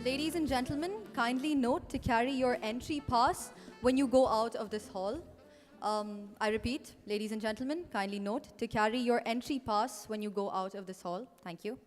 Ladies and gentlemen, kindly note to carry your entry pass when you go out of this hall. I repeat, ladies and gentlemen, kindly note to carry your entry pass when you go out of this hall. Thank you.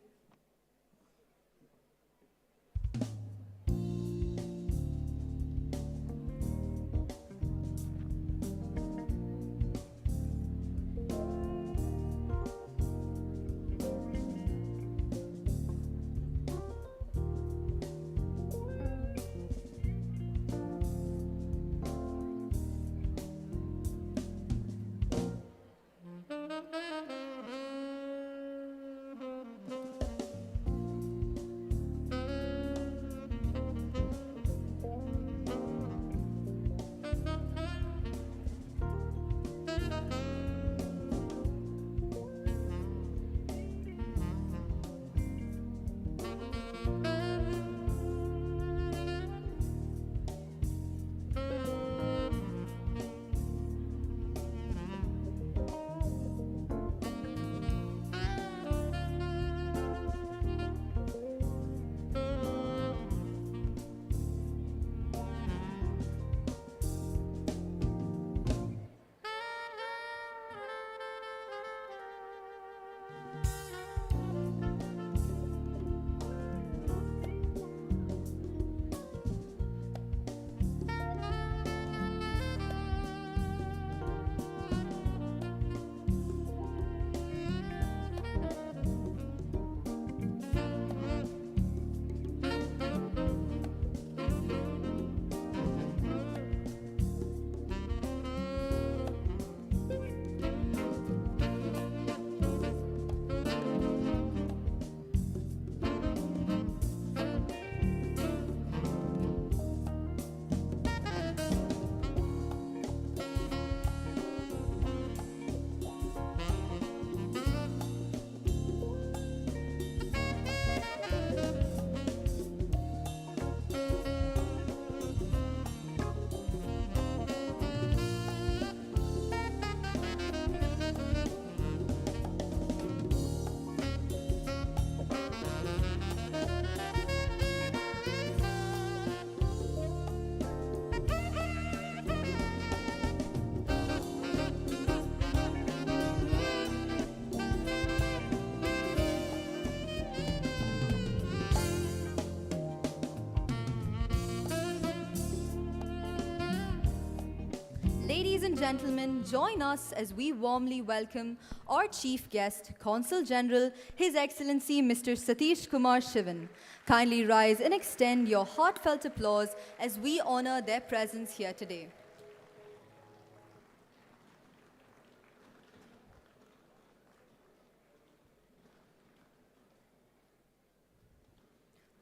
Ladies and gentlemen, join us as we warmly welcome our chief guest, Consul General, His Excellency Mr. Satish Kumar Shivan. Kindly rise and extend your heartfelt applause as we honor their presence here today.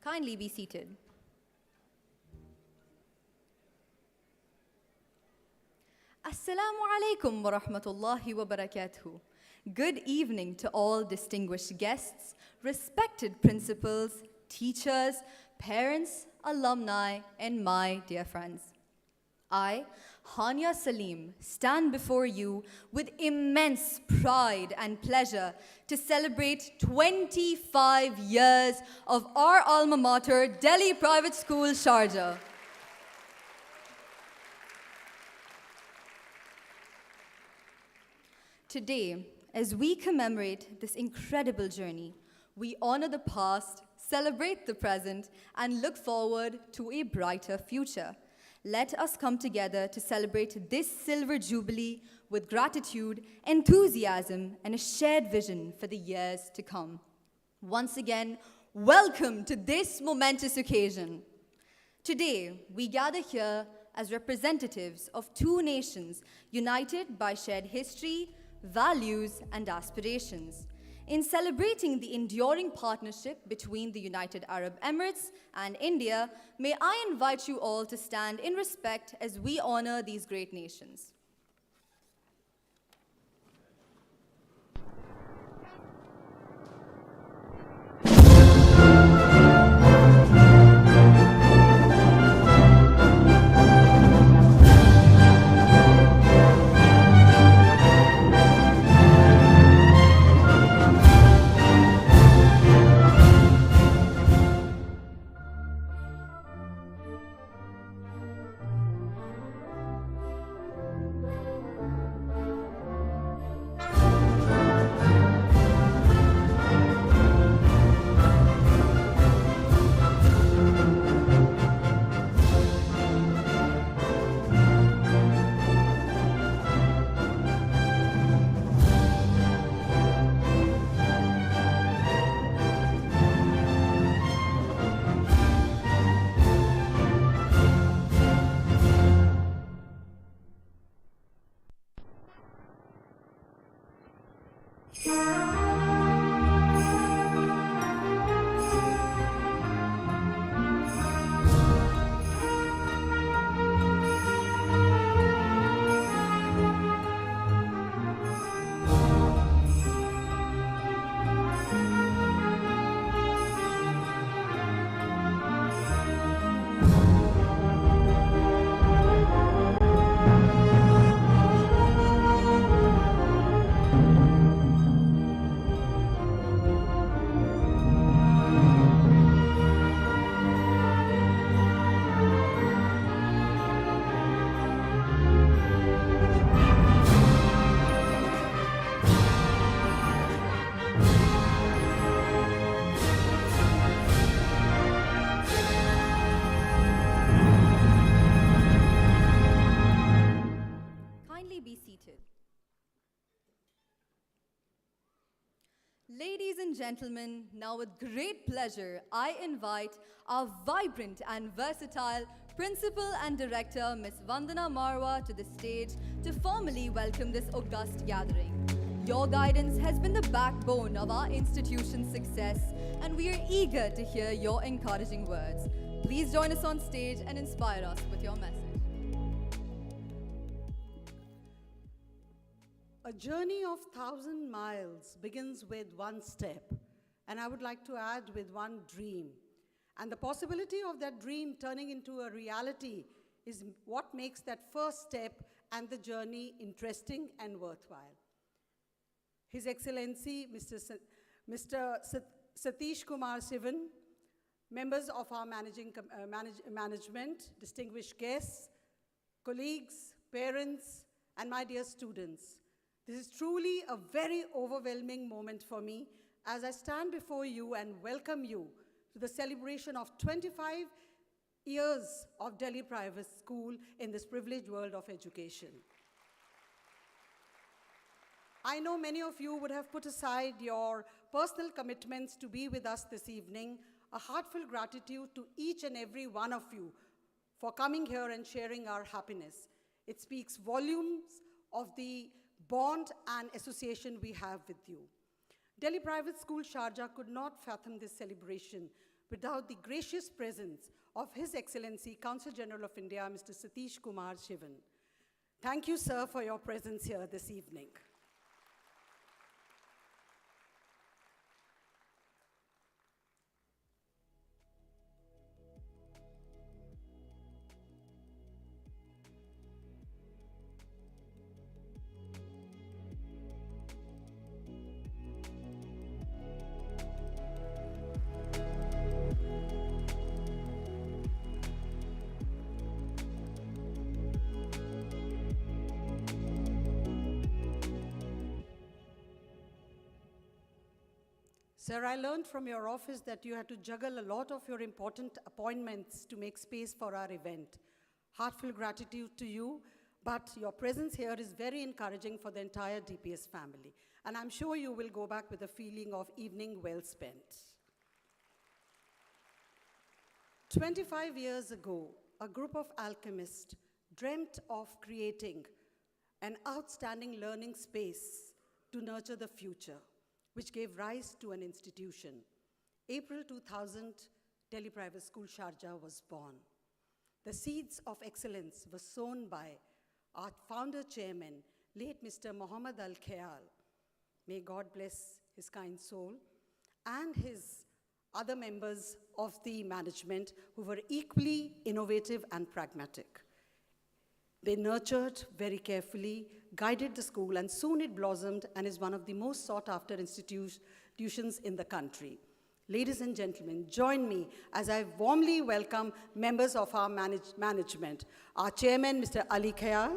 Kindly be seated. Assalamu alaikum wa rahmatullahi wa barakatuhu. Good evening to all distinguished guests, respected principals, teachers, parents, alumni, and my dear friends. I, Hania Salim, stand before you with immense pride and pleasure to celebrate 25 years of our alma mater, Delhi Private School, Sharjah. Today, as we commemorate this incredible journey, we honor the past, celebrate the present, and look forward to a brighter future. Let us come together to celebrate this silver jubilee with gratitude, enthusiasm, and a shared vision for the years to come. Once again, welcome to this momentous occasion. Today, we gather here as representatives of two nations united by shared history, values, and aspirations. In celebrating the enduring partnership between the United Arab Emirates and India, may I invite you all to stand in respect as we honor these great nations. Kindly be seated. Ladies and gentlemen, now with great pleasure, I invite our vibrant and versatile Principal and Director, Ms. Vandana Marwa, to the stage to formally welcome this august gathering. Your guidance has been the backbone of our institution's success, and we are eager to hear your encouraging words. Please join us on stage and inspire us with your message. A journey of 1,000 miles begins with one step, and I would like to add with one dream. And the possibility of that dream turning into a reality is what makes that first step and the journey interesting and worthwhile. His Excellency, Mr. Satish Kumar Sivan, members of our management, distinguished guests, colleagues, parents, and my dear students. This is truly a very overwhelming moment for me as I stand before you and welcome you to the celebration of 25 years of Delhi Private School in this privileged world of education. I know many of you would have put aside your personal commitments to be with us this evening. A heartfelt gratitude to each and every one of you for coming here and sharing our happiness. It speaks volumes of the bond and association we have with you. Delhi Private School Sharjah could not fathom this celebration without the gracious presence of His Excellency Consul General of India, Mr. Satish Kumar Sivan. Thank you, sir, for your presence here this evening. Sir, I learned from your office that you had to juggle a lot of your important appointments to make space for our event. Heartfelt gratitude to you, but your presence here is very encouraging for the entire DPS family. And I'm sure you will go back with a feeling of evening well spent. 25 years ago, a group of alchemists dreamt of creating an outstanding learning space to nurture the future, which gave rise to an institution. April 2000, Delhi Private School Sharjah was born. The seeds of excellence were sown by our founder chairman, late Mr. Muhammad Al-Khayal. May God bless his kind soul, and his other members of the management who were equally innovative and pragmatic. They nurtured very carefully, guided the school, and soon it blossomed and is one of the most sought-after institutions in the country. Ladies and gentlemen, join me as I warmly welcome members of our management. Our chairman, Mr. Ali Khayal.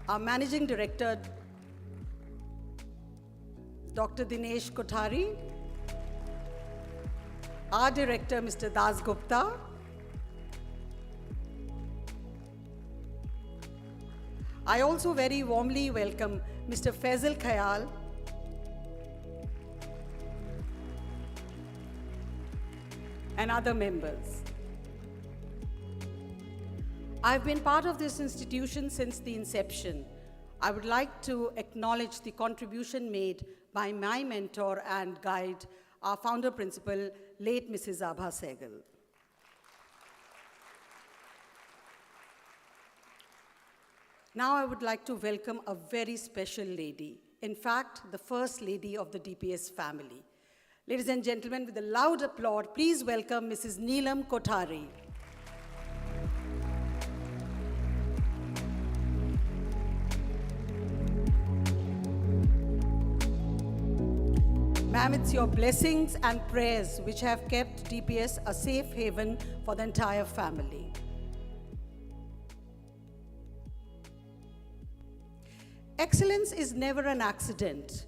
Our managing director, Dr. Dinesh Kothari. Our director, Mr. Das Gupta. I also very warmly welcome Mr. Faisal Khayal, and other members. I've been part of this institution since the inception. I would like to acknowledge the contribution made by my mentor and guide, our founder principal, late Mrs. Abha Sehgal. Now I would like to welcome a very special lady. In fact, the first lady of the DPS family. Ladies and gentlemen, with a loud applause, please welcome Mrs. Neelam Kothari. Ma'am, it's your blessings and prayers which have kept DPS a safe haven for the entire family. Excellence is never an accident.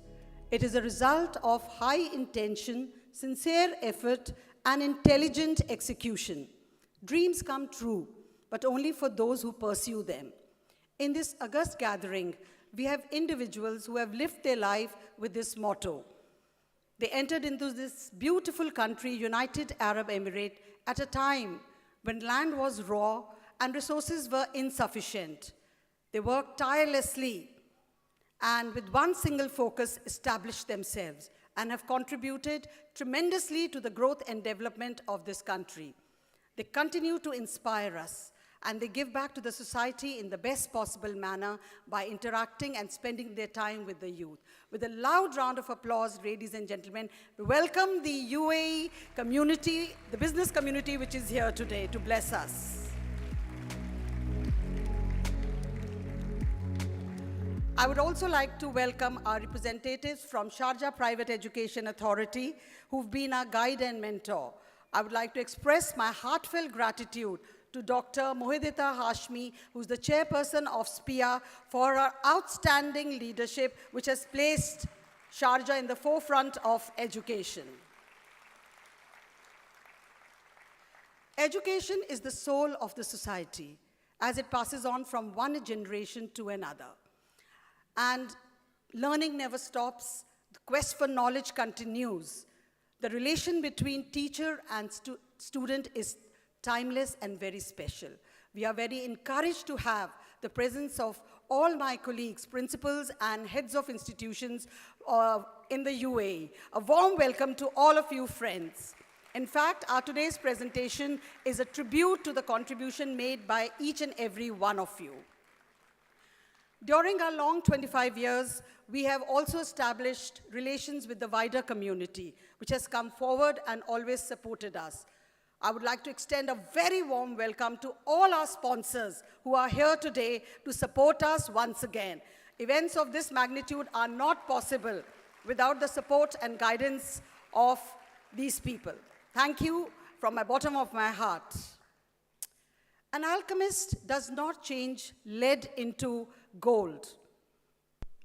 It is a result of high intention, sincere effort, and intelligent execution. Dreams come true, but only for those who pursue them. In this august gathering, we have individuals who have lived their life with this motto. They entered into this beautiful country, United Arab Emirates, at a time when land was raw and resources were insufficient. They worked tirelessly and with one single focus established themselves and have contributed tremendously to the growth and development of this country. They continue to inspire us, and they give back to the society in the best possible manner by interacting and spending their time with the youth. With a loud round of applause, ladies and gentlemen, we welcome the UAE community, the business community which is here today to bless us. I would also like to welcome our representatives from Sharjah Private Education Authority, who've been our guide and mentor. I would like to express my heartfelt gratitude to Dr. Mohidita Hashmi, who's the chairperson of SPIA, for her outstanding leadership, which has placed Sharjah in the forefront of education. Education is the soul of the society, as it passes on from one generation to another. And learning never stops. The quest for knowledge continues. The relation between teacher and student is timeless and very special. We are very encouraged to have the presence of all my colleagues, principals and heads of institutions in the UAE. A warm welcome to all of you friends. In fact, our today's presentation is a tribute to the contribution made by each and every one of you. During our long 25 years, we have also established relations with the wider community, which has come forward and always supported us. I would like to extend a very warm welcome to all our sponsors who are here today to support us once again. Events of this magnitude are not possible without the support and guidance of these people. Thank you from the bottom of my heart. An alchemist does not change lead into gold.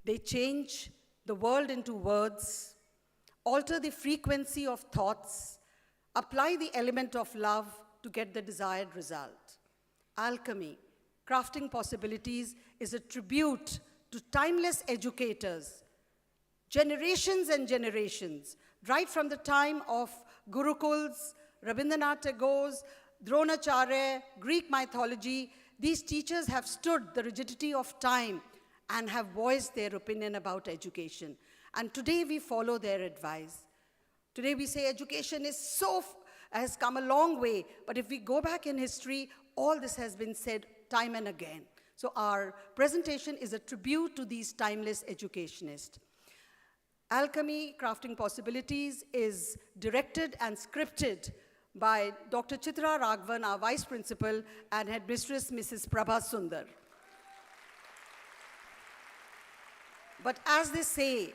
They change the world into words, alter the frequency of thoughts, apply the element of love to get the desired result. Alchemy, crafting possibilities, is a tribute to timeless educators, generations and generations, right from the time of Gurukuls, Rabindranath Tagore's, Dronacharya, Greek mythology. These teachers have stood the rigidity of time and have voiced their opinion about education. And today we follow their advice. Today we say education has come a long way, but if we go back in history, all this has been said time and again. So our presentation is a tribute to these timeless educationists. Alchemy, Crafting Possibilities is directed and scripted by Dr. Chitra Raghavan, our Vice Principal, and Headmistress Mrs. Prabha Sundar. But as they say,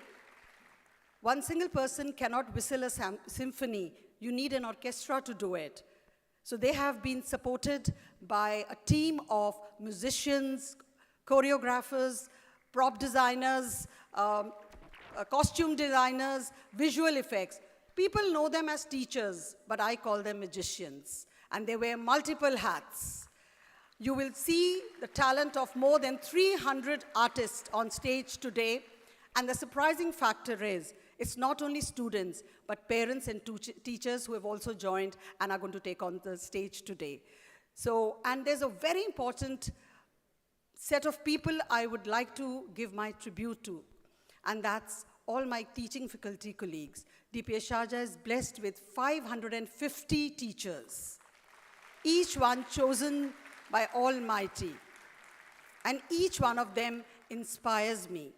one single person cannot whistle a symphony. You need an orchestra to do it. So they have been supported by a team of musicians, choreographers, prop designers, costume designers, visual effects. People know them as teachers, but I call them magicians, and they wear multiple hats. You will see the talent of more than 300 artists on stage today, and the surprising factor is, it's not only students, but parents and teachers who have also joined and are going to take on the stage today. So, and there's a very important set of people I would like to give my tribute to, and that's all my teaching faculty colleagues. DPS Sharjah is blessed with 550 teachers, each one chosen by Almighty, and each one of them inspires me.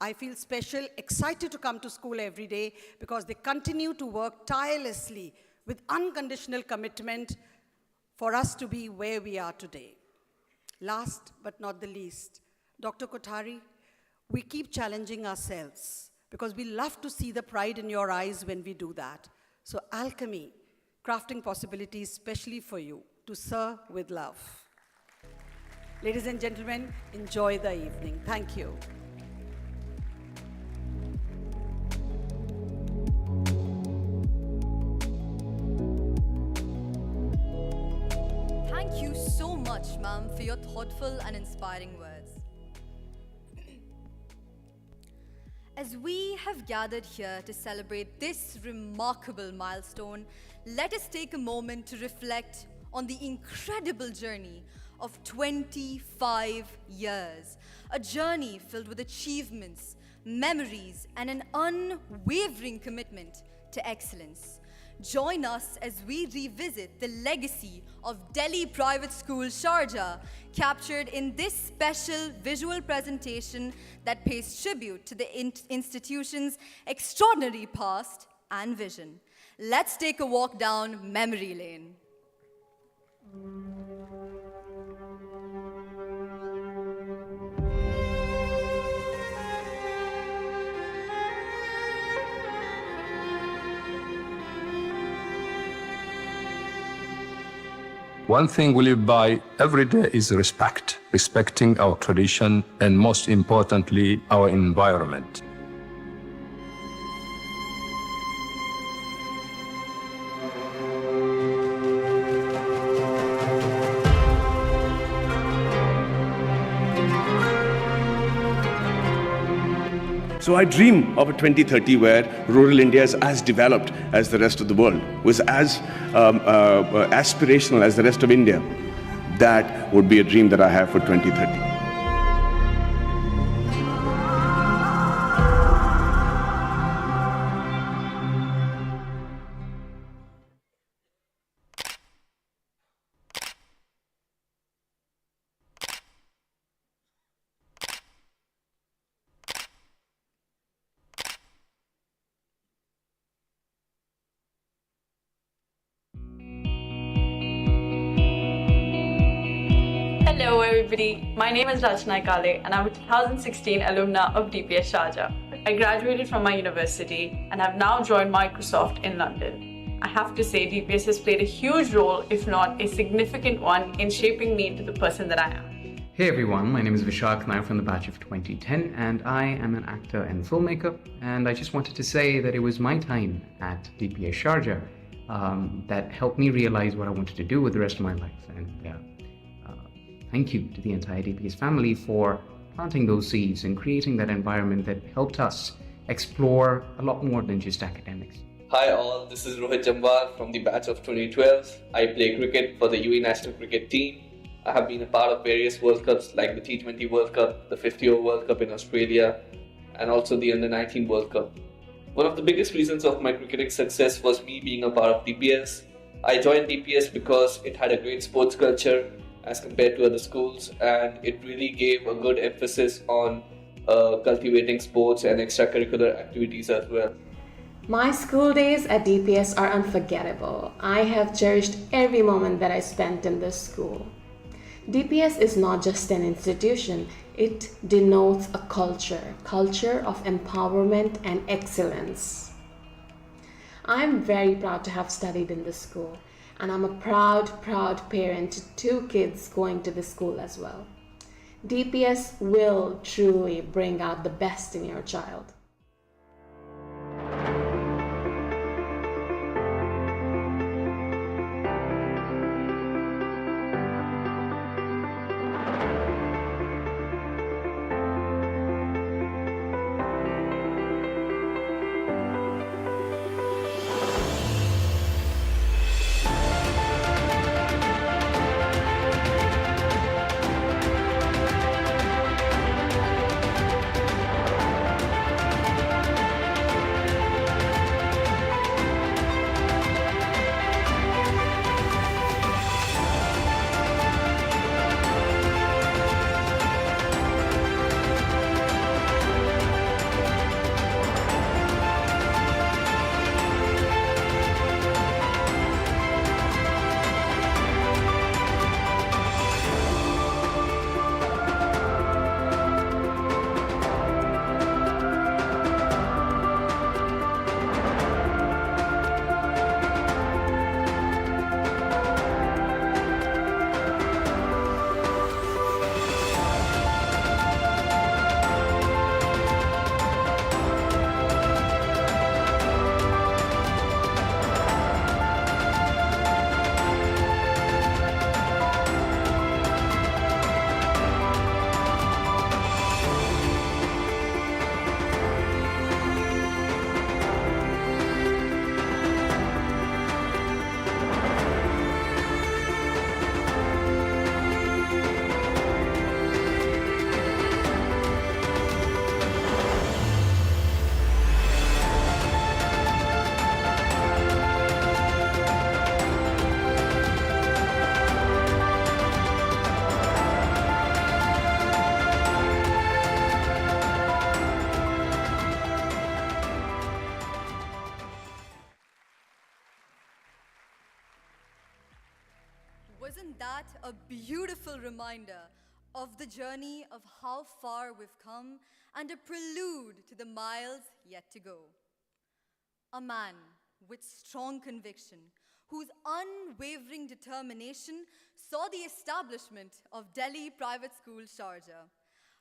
I feel special, excited to come to school every day because they continue to work tirelessly with unconditional commitment for us to be where we are today. Last but not the least, Dr. Kothari, we keep challenging ourselves because we love to see the pride in your eyes when we do that. So alchemy, crafting possibilities specially for you to serve with love. Ladies and gentlemen, enjoy the evening. Thank you. Thank you so much, ma'am, for your thoughtful and inspiring words. As we have gathered here to celebrate this remarkable milestone, let us take a moment to reflect on the incredible journey of 25 years. A journey filled with achievements, memories, and an unwavering commitment to excellence. Join us as we revisit the legacy of Delhi Private School Sharjah, captured in this special visual presentation that pays tribute to the institution's extraordinary past and vision. Let's take a walk down memory lane. One thing we live by every day is respect, respecting our tradition and most importantly, our environment. So I dream of a 2030 where rural India is as developed as the rest of the world, was as aspirational as the rest of India. That would be a dream that I have for 2030. Hello everybody, my name is Rachna Kale and I'm a 2016 alumna of DPS Sharjah. I graduated from my university and have now joined Microsoft in London. I have to say DPS has played a huge role, if not a significant one, in shaping me into the person that I am. Hey everyone, my name is Vishak and I'm from the batch of 2010 and I am an actor and filmmaker, and I just wanted to say that it was my time at DPS Sharjah that helped me realize what I wanted to do with the rest of my life, and thank you to the entire DPS family for planting those seeds and creating that environment that helped us explore a lot more than just academics. Hi all, this is Rohit Jamwal from the batch of 2012. I play cricket for the UAE national cricket team. I have been a part of various World Cups like the T20 World Cup, the 50-over World Cup in Australia, and also the Under-19 World Cup. One of the biggest reasons of my cricketing success was me being a part of DPS. I joined DPS because it had a great sports culture as compared to other schools, and it really gave a good emphasis on cultivating sports and extracurricular activities as well. My school days at DPS are unforgettable. I have cherished every moment that I spent in this school. DPS is not just an institution, it denotes a culture of empowerment and excellence. I am very proud to have studied in this school, and I'm a proud parent to 2 kids going to this school as well. DPS will truly bring out the best in your child. beautiful reminder of the journey of how far we've come and a prelude to the miles yet to go. A man with strong conviction, whose unwavering determination saw the establishment of Delhi Private School Sharjah.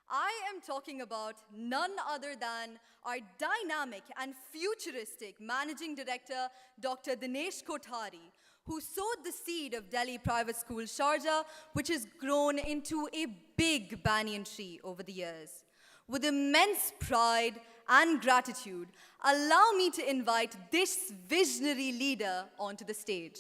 I am talking about none other than our dynamic and futuristic Managing Director, Dr. Dinesh Kothari, who sowed the seed of Delhi Private School Sharjah, which has grown into a big banyan tree over the years. With immense pride and gratitude, allow me to invite this visionary leader onto the stage.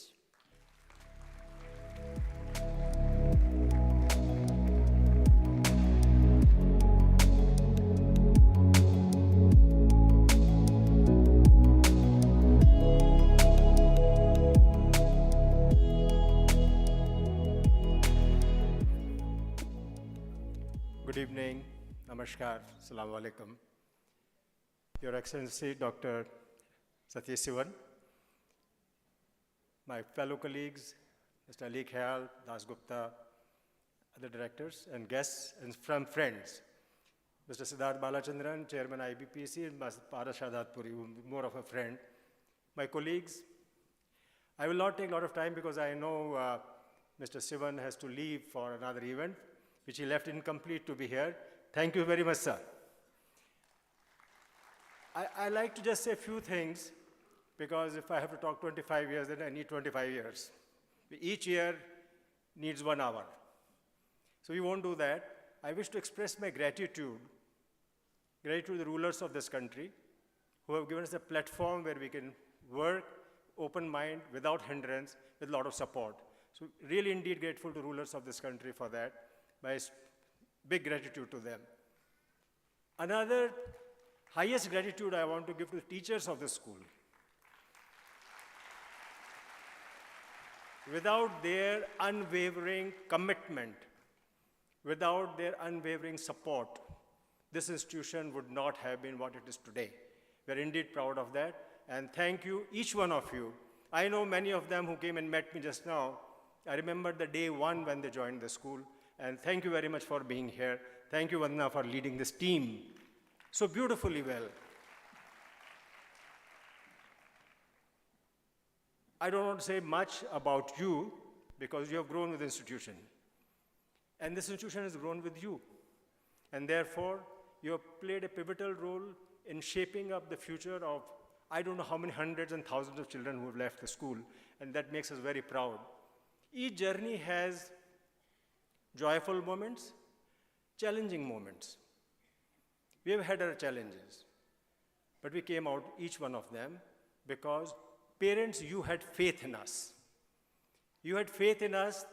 Good evening, namaskar, assalamu alaikum. Your Excellency Dr. Satish Sivan, my fellow colleagues, Mr. Ali Khyal, Das Gupta, other directors and guests and from friends, Mr. Siddharth Balachandran, Chairman IBPC, and Mr. Paras Shadatpuri, more of a friend, my colleagues. I will not take a lot of time because I know Mr. Sivan has to leave for another event, which he left incomplete to be here. Thank you very much, sir. I like to just say a few things, because if I have to talk 25 years, then I need 25 years. Each year needs 1 hour. So we won't do that. I wish to express my gratitude to the rulers of this country, who have given us a platform where we can work, open mind, without hindrance, with a lot of support. So really indeed grateful to rulers of this country for that. My big gratitude to them. Another highest gratitude I want to give to the teachers of the school. Without their unwavering commitment, without their unwavering support, this institution would not have been what it is today. We're indeed proud of that, and thank you, each one of you. I know many of them who came and met me just now. I remember the day one when they joined the school, and thank you very much for being here. Thank you, Vandana, for leading this team so beautifully well. I don't want to say much about you, because you have grown with the institution. And this institution has grown with you. And therefore, you have played a pivotal role in shaping up the future of, I don't know how many hundreds and thousands of children who have left the school, and that makes us very proud. Each journey has joyful moments, challenging moments. We have had our challenges, but we came out, each one of them, because parents, you had faith in us. You had faith in us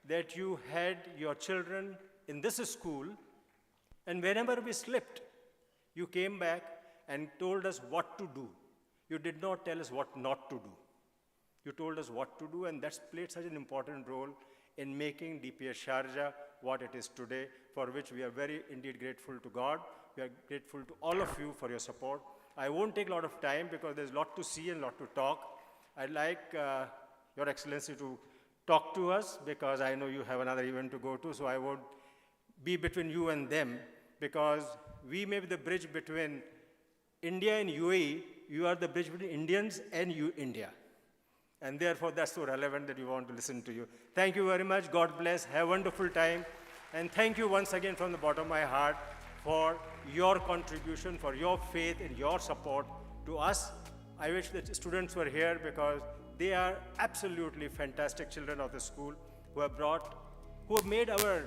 that you had your children in this school, and whenever we slipped, you came back and told us what to do. You did not tell us what not to do. You told us what to do, and that's played such an important role in making DPS Sharjah what it is today, for which we are very indeed grateful to God. We are grateful to all of you for your support. I won't take a lot of time because there's a lot to see and a lot to talk. I'd like Your Excellency to talk to us, because I know you have another event to go to, so I won't be between you and them, because we may be the bridge between India and UAE. You are the bridge between Indians and India. And therefore, that's so relevant that we want to listen to you. Thank you very much. God bless. Have a wonderful time. And thank you once again from the bottom of my heart for your contribution, for your faith and your support to us. I wish that students were here, because they are absolutely fantastic children of the school who have made our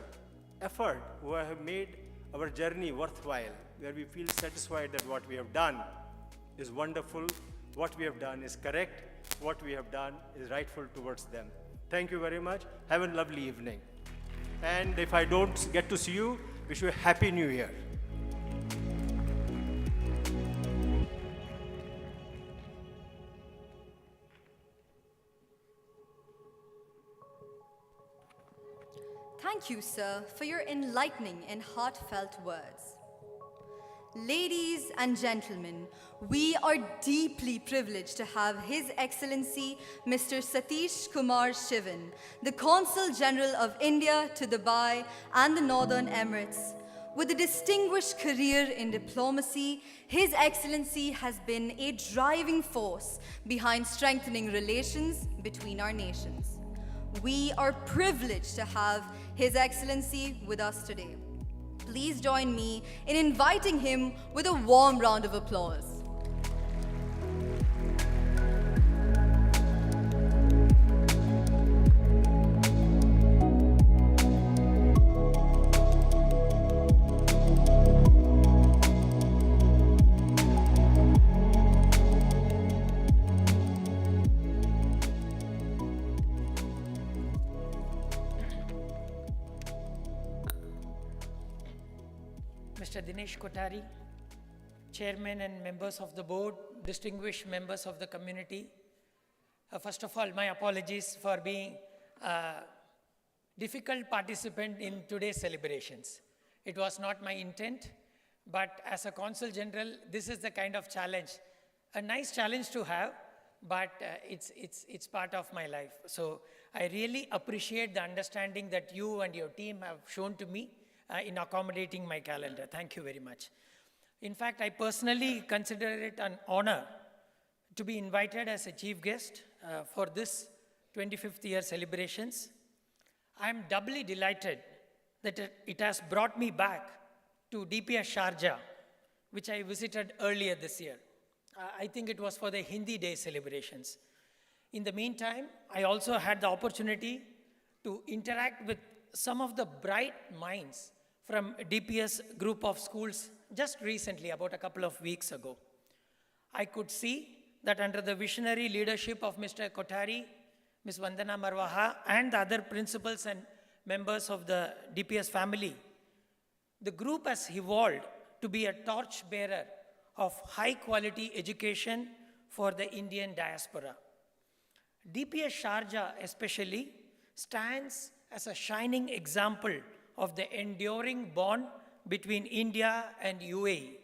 effort, who have made our journey worthwhile, where we feel satisfied that what we have done is wonderful, what we have done is correct, what we have done is rightful towards them. Thank you very much. Have a lovely evening. And if I don't get to see you, wish you a Happy New Year. Thank you, sir, for your enlightening and heartfelt words. Ladies and gentlemen, we are deeply privileged to have His Excellency Mr. Satish Kumar Shivan, the Consul General of India to Dubai and the Northern Emirates. With a distinguished career in diplomacy, His Excellency has been a driving force behind strengthening relations between our nations. We are privileged to have His Excellency with us today. Please join me in inviting him with a warm round of applause. Mr. Dinesh Kothari, Chairman and members of the board, distinguished members of the community. First of all, my apologies for being a difficult participant in today's celebrations. It was not my intent, but as a Consul General, this is the kind of challenge, a nice challenge to have, but it's part of my life. So I really appreciate the understanding that you and your team have shown to me in accommodating my calendar. Thank you very much. In fact, I personally consider it an honor to be invited as a chief guest for this 25th year celebrations. I am doubly delighted that it has brought me back to DPS Sharjah, which I visited earlier this year. I think it was for the Hindi Day celebrations. In the meantime, I also had the opportunity to interact with some of the bright minds from DPS group of schools just recently, about a couple of weeks ago. I could see that under the visionary leadership of Mr. Kothari, Ms. Vandana Marwaha, and the other principals and members of the DPS family, the group has evolved to be a torchbearer of high-quality education for the Indian diaspora. DPS Sharjah especially stands as a shining example of the enduring bond between India and UAE.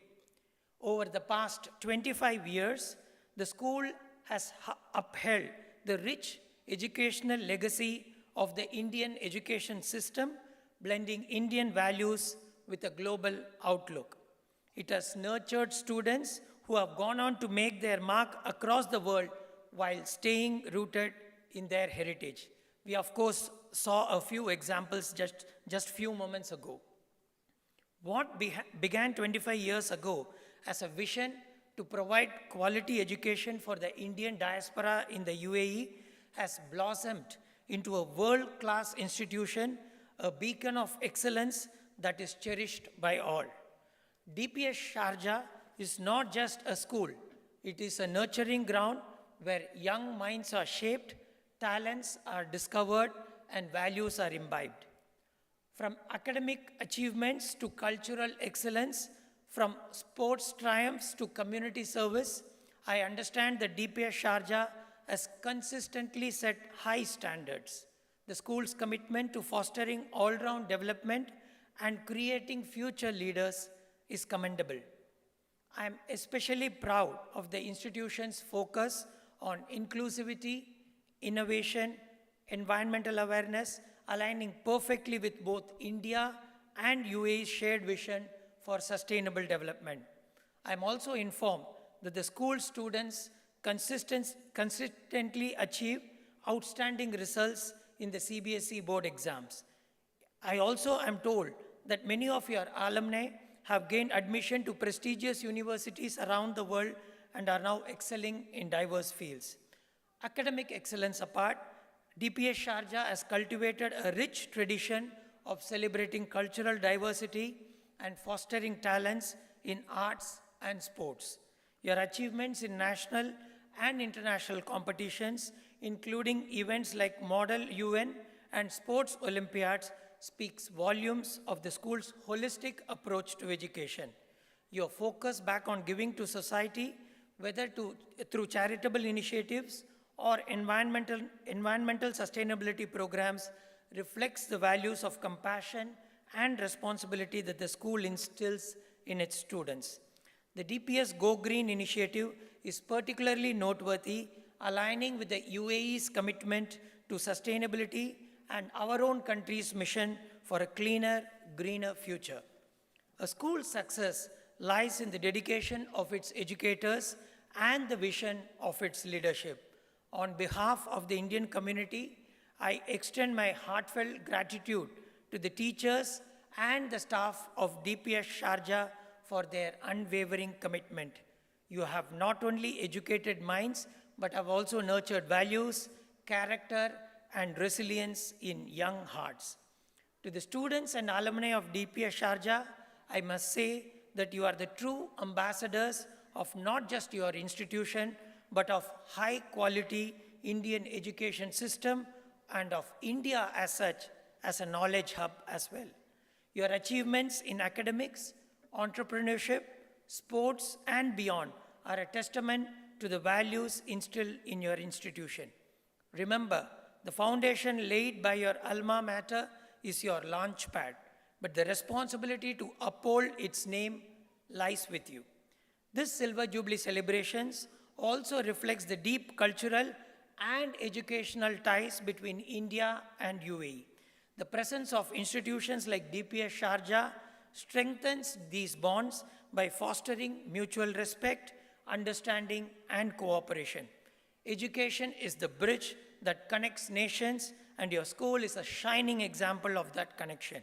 Over the past 25 years, the school has upheld the rich educational legacy of the Indian education system, blending Indian values with a global outlook. It has nurtured students who have gone on to make their mark across the world while staying rooted in their heritage. We, of course, saw a few examples just few moments ago. What began 25 years ago as a vision to provide quality education for the Indian diaspora in the UAE has blossomed into a world-class institution, a beacon of excellence that is cherished by all. DPS Sharjah is not just a school, it is a nurturing ground where young minds are shaped, talents are discovered, and values are imbibed. From academic achievements to cultural excellence, from sports triumphs to community service, I understand that DPS Sharjah has consistently set high standards. The school's commitment to fostering all-round development and creating future leaders is commendable. I am especially proud of the institution's focus on inclusivity, innovation, environmental awareness, aligning perfectly with both India and UAE's shared vision for sustainable development. I am also informed that the school students consistently achieve outstanding results in the CBSE board exams. I also am told that many of your alumni have gained admission to prestigious universities around the world and are now excelling in diverse fields. Academic excellence apart, DPS Sharjah has cultivated a rich tradition of celebrating cultural diversity and fostering talents in arts and sports. Your achievements in national and international competitions, including events like Model UN and Sports Olympiads, speaks volumes of the school's holistic approach to education. Your focus back on giving to society, whether through charitable initiatives or environmental sustainability programs, reflects the values of compassion and responsibility that the school instills in its students. The DPS Go Green initiative is particularly noteworthy, aligning with the UAE's commitment to sustainability and our own country's mission for a cleaner, greener future. A school's success lies in the dedication of its educators and the vision of its leadership. On behalf of the Indian community, I extend my heartfelt gratitude to the teachers and the staff of DPS Sharjah for their unwavering commitment. You have not only educated minds, but have also nurtured values, character, and resilience in young hearts. To the students and alumni of DPS Sharjah, I must say that you are the true ambassadors of not just your institution, but of high-quality Indian education system and of India as such, as a knowledge hub as well. Your achievements in academics, entrepreneurship, sports, and beyond are a testament to the values instilled in your institution. Remember, the foundation laid by your alma mater is your launch pad, but the responsibility to uphold its name lies with you. This Silver Jubilee celebrations also reflects the deep cultural and educational ties between India and UAE. The presence of institutions like DPS Sharjah strengthens these bonds by fostering mutual respect, understanding, and cooperation. Education is the bridge that connects nations, and your school is a shining example of that connection.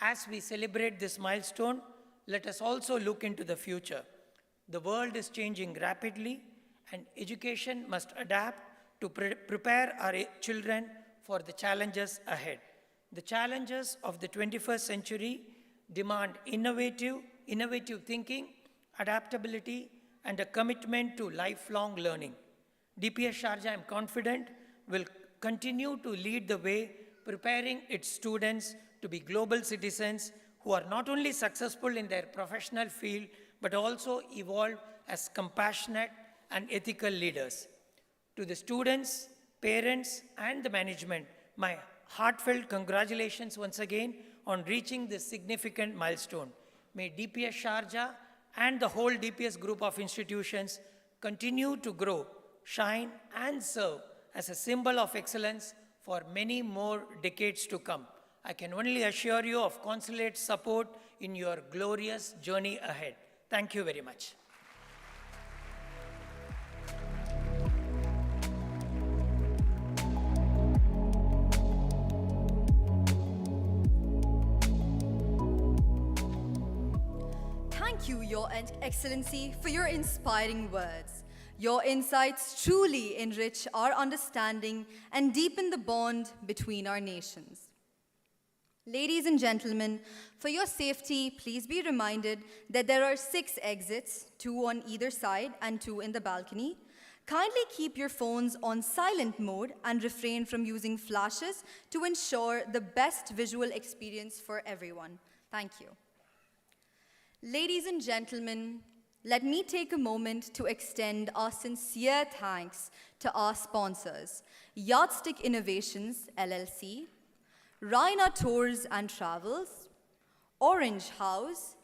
As we celebrate this milestone, let us also look into the future. The world is changing rapidly, and education must adapt to prepare our children for the challenges ahead. The challenges of the 21st century demand innovative thinking, adaptability, and a commitment to lifelong learning. DPS Sharjah, I'm confident, will continue to lead the way, preparing its students to be global citizens who are not only successful in their professional field, but also evolve as compassionate and ethical leaders. To the students, parents, and the management, my heartfelt congratulations once again on reaching this significant milestone. May DPS Sharjah and the whole DPS group of institutions continue to grow, shine, and serve as a symbol of excellence for many more decades to come. I can only assure you of consulate support in your glorious journey ahead. Thank you very much. Thank you, Your Excellency, for your inspiring words. Your insights truly enrich our understanding and deepen the bond between our nations. Ladies and gentlemen, for your safety, please be reminded that there are 6 exits, 2 on either side and 2 in the balcony. Kindly keep your phones on silent mode and refrain from using flashes to ensure the best visual experience for everyone. Thank you. Ladies and gentlemen, let me take a moment to extend our sincere thanks to our sponsors, Yardstick Innovations, LLC, Raina Tours and Travels, Orange House,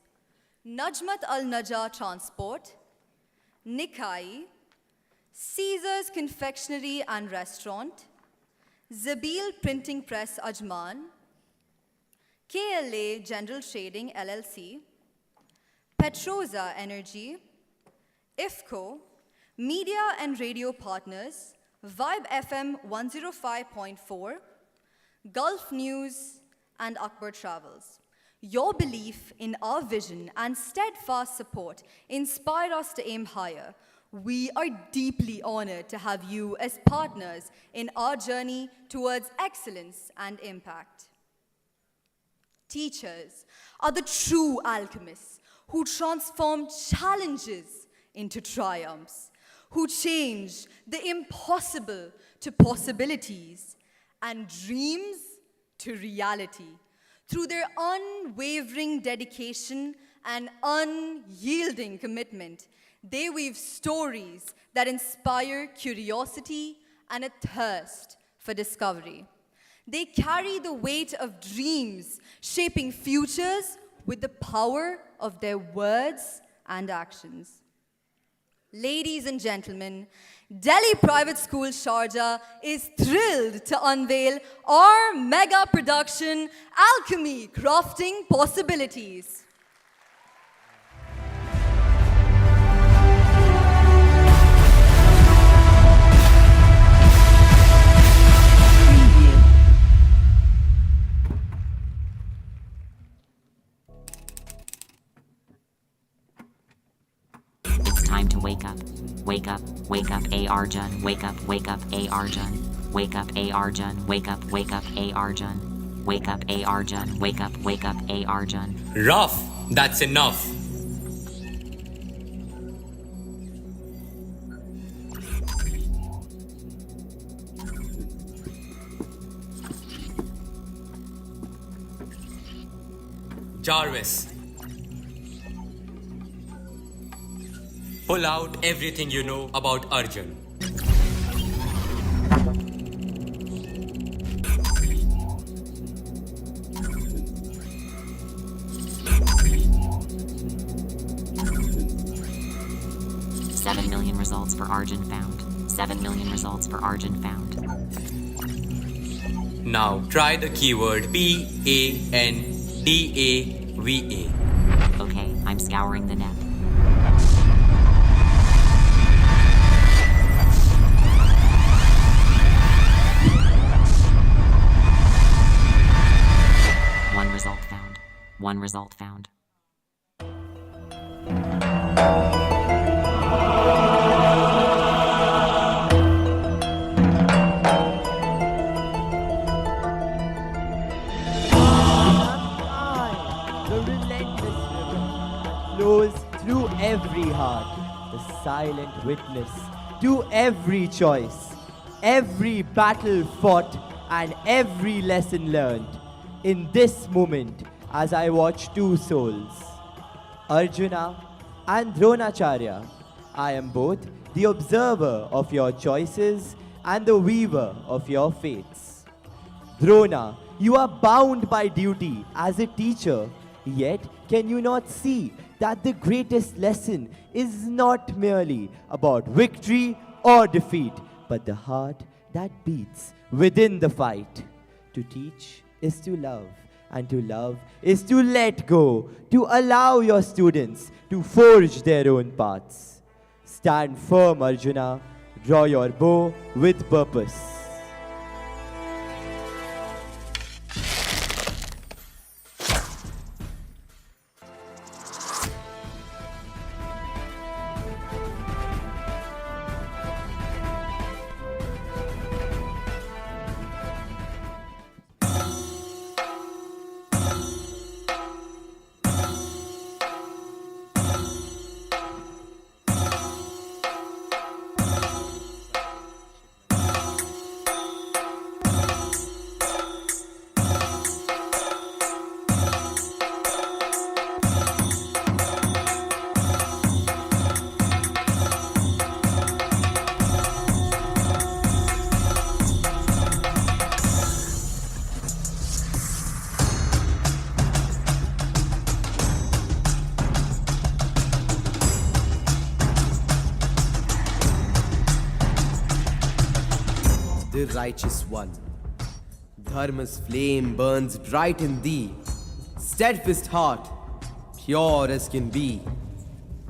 Najmat Al-Najah Transport, Nikai, Caesar's Confectionery and Restaurant, Zabil Printing Press Ajman, KLA General Trading LLC, Petroza Energy, IFCO, Media and Radio Partners, Vibe FM 105.4, Gulf News, and Akbar Travels. Your belief in our vision and steadfast support inspire us to aim higher. We are deeply honored to have you as partners in our journey towards excellence and impact. Teachers are the true alchemists who transform challenges into triumphs, who change the impossible to possibilities and dreams to reality. Through their unwavering dedication and unyielding commitment, they weave stories that inspire curiosity and a thirst for discovery. They carry the weight of dreams, shaping futures with the power of their words and actions. Ladies and gentlemen, Delhi Private School Sharjah is thrilled to unveil our mega production, Alchemy Crafting Possibilities. Time to wake up. Wake up, wake up, A. Arjun. Wake up, A. Arjun. Wake up, A. Arjun. Wake up, A. Arjun. Wake up, A. Arjun. Wake up, A. Arjun. Rough, that's enough. Jarvis. Pull out everything you know about Arjun. Seven million results for Arjun found. 7 million results for Arjun found. Now try the keyword PANDAVA. Okay, I'm scouring the net. One result found. The relentless river flows through every heart, the silent witness to every choice, every battle fought, and every lesson learned. In this moment, as I watch two souls, Arjuna and Dronacharya, I am both the observer of your choices and the weaver of your fates. Drona, you are bound by duty as a teacher, yet can you not see that the greatest lesson is not merely about victory or defeat, but the heart that beats within the fight? To teach is to love, and to love is to let go, to allow your students to forge their own paths. Stand firm, Arjuna. Draw your bow with purpose. The righteous one. Dharma's flame burns bright in thee, steadfast heart, pure as can be.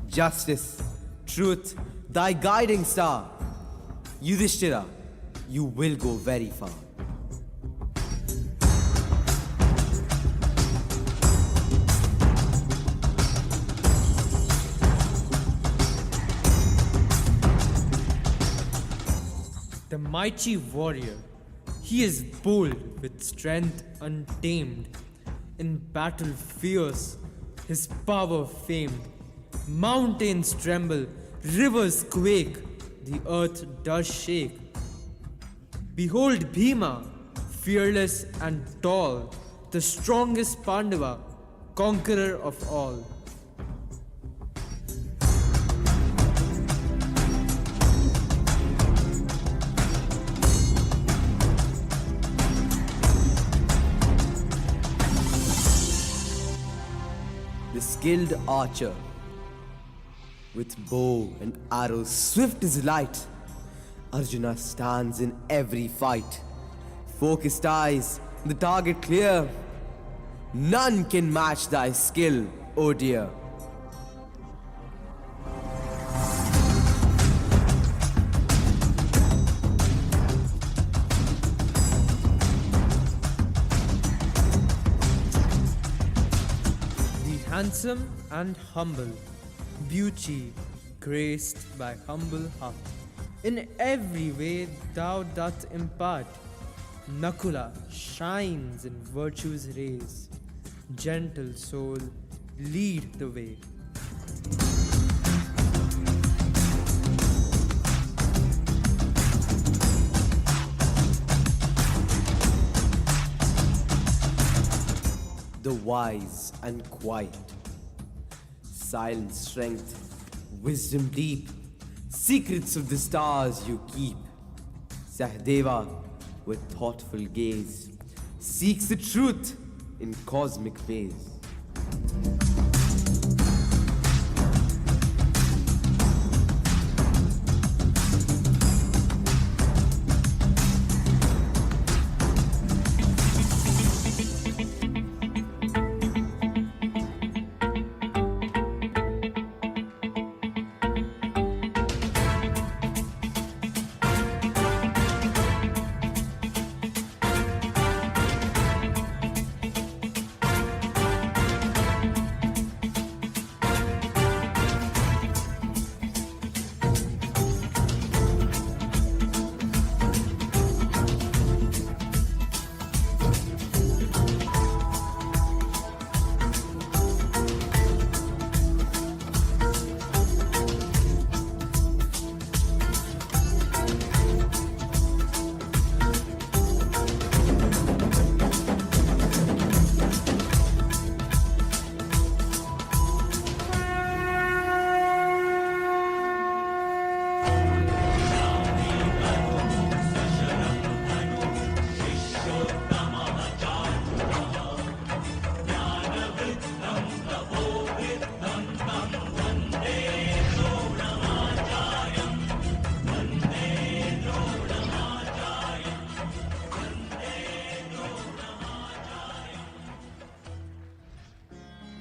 Justice, truth, thy guiding star. Yudhishthira, you will go very far. The mighty warrior, he is bold with strength untamed. In battle fierce, his power famed. Mountains tremble, rivers quake, the earth does shake. Behold Bhima, fearless and tall, the strongest Pandava, conqueror of all. the skilled archer. With bow and arrows swift as light, Arjuna stands in every fight. Focused eyes, the target clear. None can match thy skill, O dear. The handsome and humble, beauty graced by humble heart. In every way thou doth impart. Nakula shines in virtue's rays. Gentle soul, lead the way. The wise and quiet, silent strength, wisdom deep, secrets of the stars you keep. Sahdeva, with thoughtful gaze, seeks the truth in cosmic phase.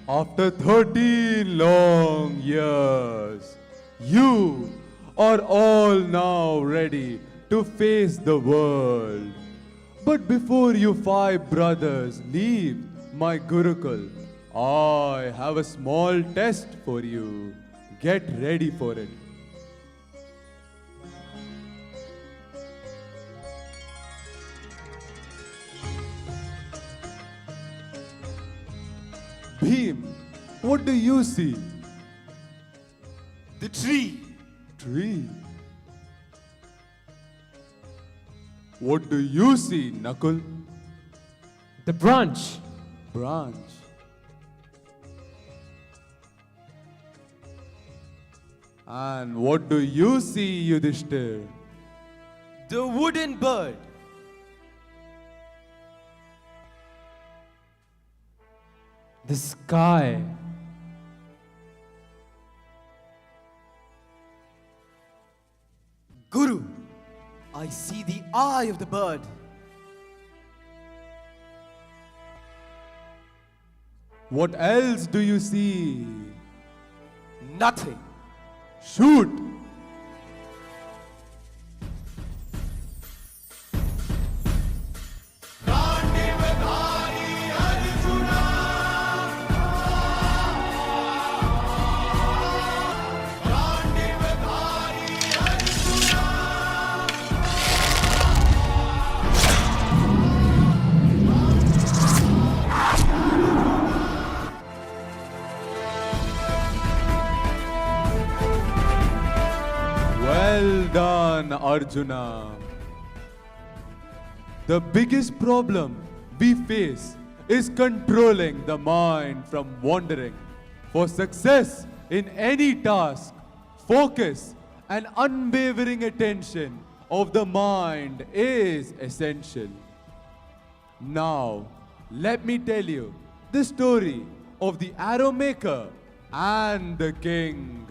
After 13 long years, you are all now ready to face the world. But before you 5 brothers leave my Gurukul, I have a small test for you. Get ready for it. Bhim, what do you see? The tree. Tree. What do you see, Nakul? The branch. Branch. And what do you see, Yudhishthir? The wooden bird. The sky. Guru, I see the eye of the bird. What else do you see? Nothing. Shoot! Well done, Arjuna. The biggest problem we face is controlling the mind from wandering. For success in any task, focus and unwavering attention of the mind is essential. Now, let me tell you the story of the arrow maker and the king.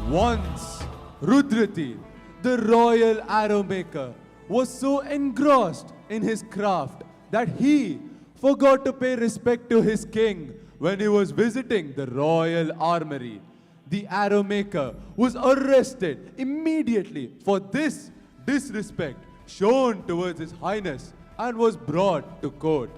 Once, Rudratir, the royal arrow maker, was so engrossed in his craft that he forgot to pay respect to his king when he was visiting the royal armory. The arrow maker was arrested immediately for this disrespect shown towards His Highness and was brought to court.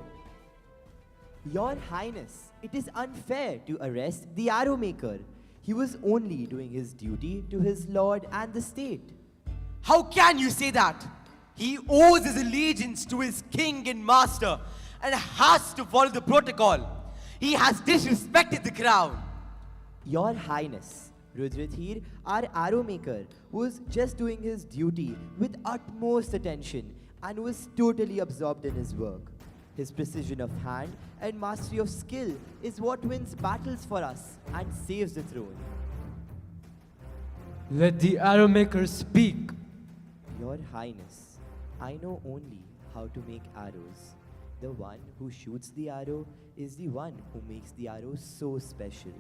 Your Highness, it is unfair to arrest the arrow maker. He was only doing his duty to his lord and the state. How can you say that? He owes his allegiance to his king and master and has to follow the protocol. He has disrespected the crown. Your Highness, Rudrathir, our arrow maker, was just doing his duty with utmost attention and was totally absorbed in his work. His precision of hand and mastery of skill is what wins battles for us and saves the throne. Let the arrow maker speak. Your Highness, I know only how to make arrows. The one who shoots the arrow is the one who makes the arrow so special.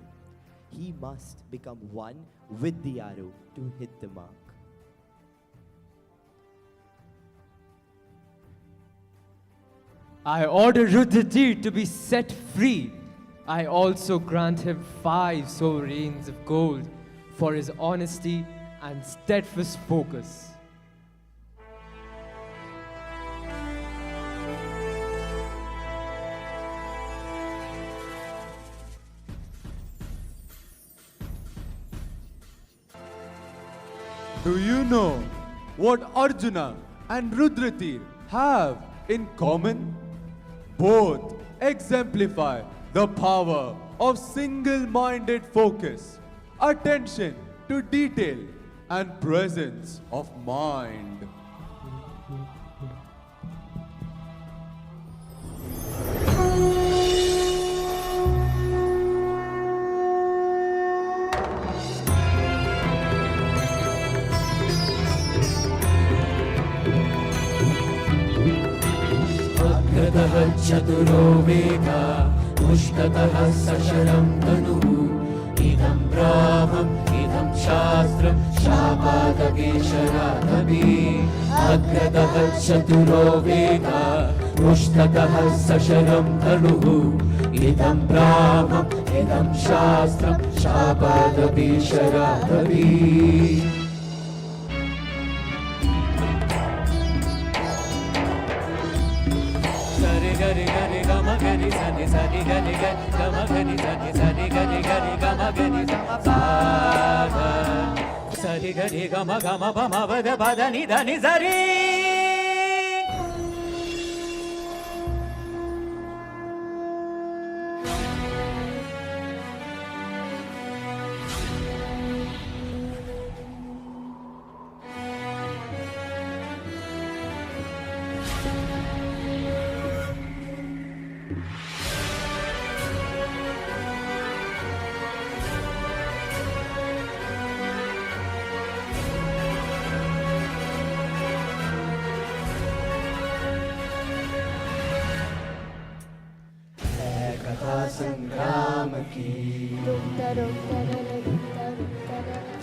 He must become one with the arrow to hit the mark. I order Rudratir to be set free. I also grant him 5 sovereigns of gold for his honesty and steadfast focus. Do you know what Arjuna and Rudratir have in common? Both exemplify the power of single-minded focus, attention to detail, and presence of mind. अग्रतः चतुरो वेगा मुष्टतः सशरं तनुः इदं ब्राह्मम् इदं शास्त्रं शापादकेशरादपि अग्रतः चतुरो वेगा मुष्टतः सशरं तनुः इदं ब्राह्मम् इदं शास्त्रं शापादकेशरादपि gari gari gama gari sani sani gari gari gama gari sani sani gari gari gama gari sa sani gari gama gama bama bada bada ni dani zari संग्राम की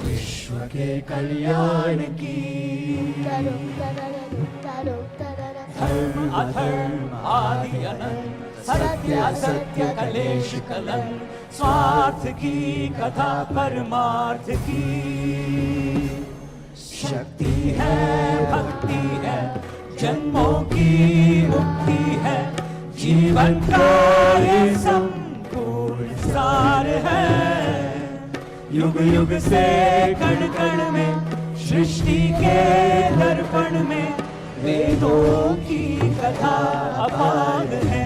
विश्व के कल्याण की धर्म अधर्म आदि अनंत सत्य असत्य कलेश कलन स्वार्थ की कथा परमार्थ की शक्ति है भक्ति है जन्मों की मुक्ति है जीवन का ये संपूर्ण सार है युग युग से कण कण में सृष्टि के दर्पण में वेदों की कथा अपार है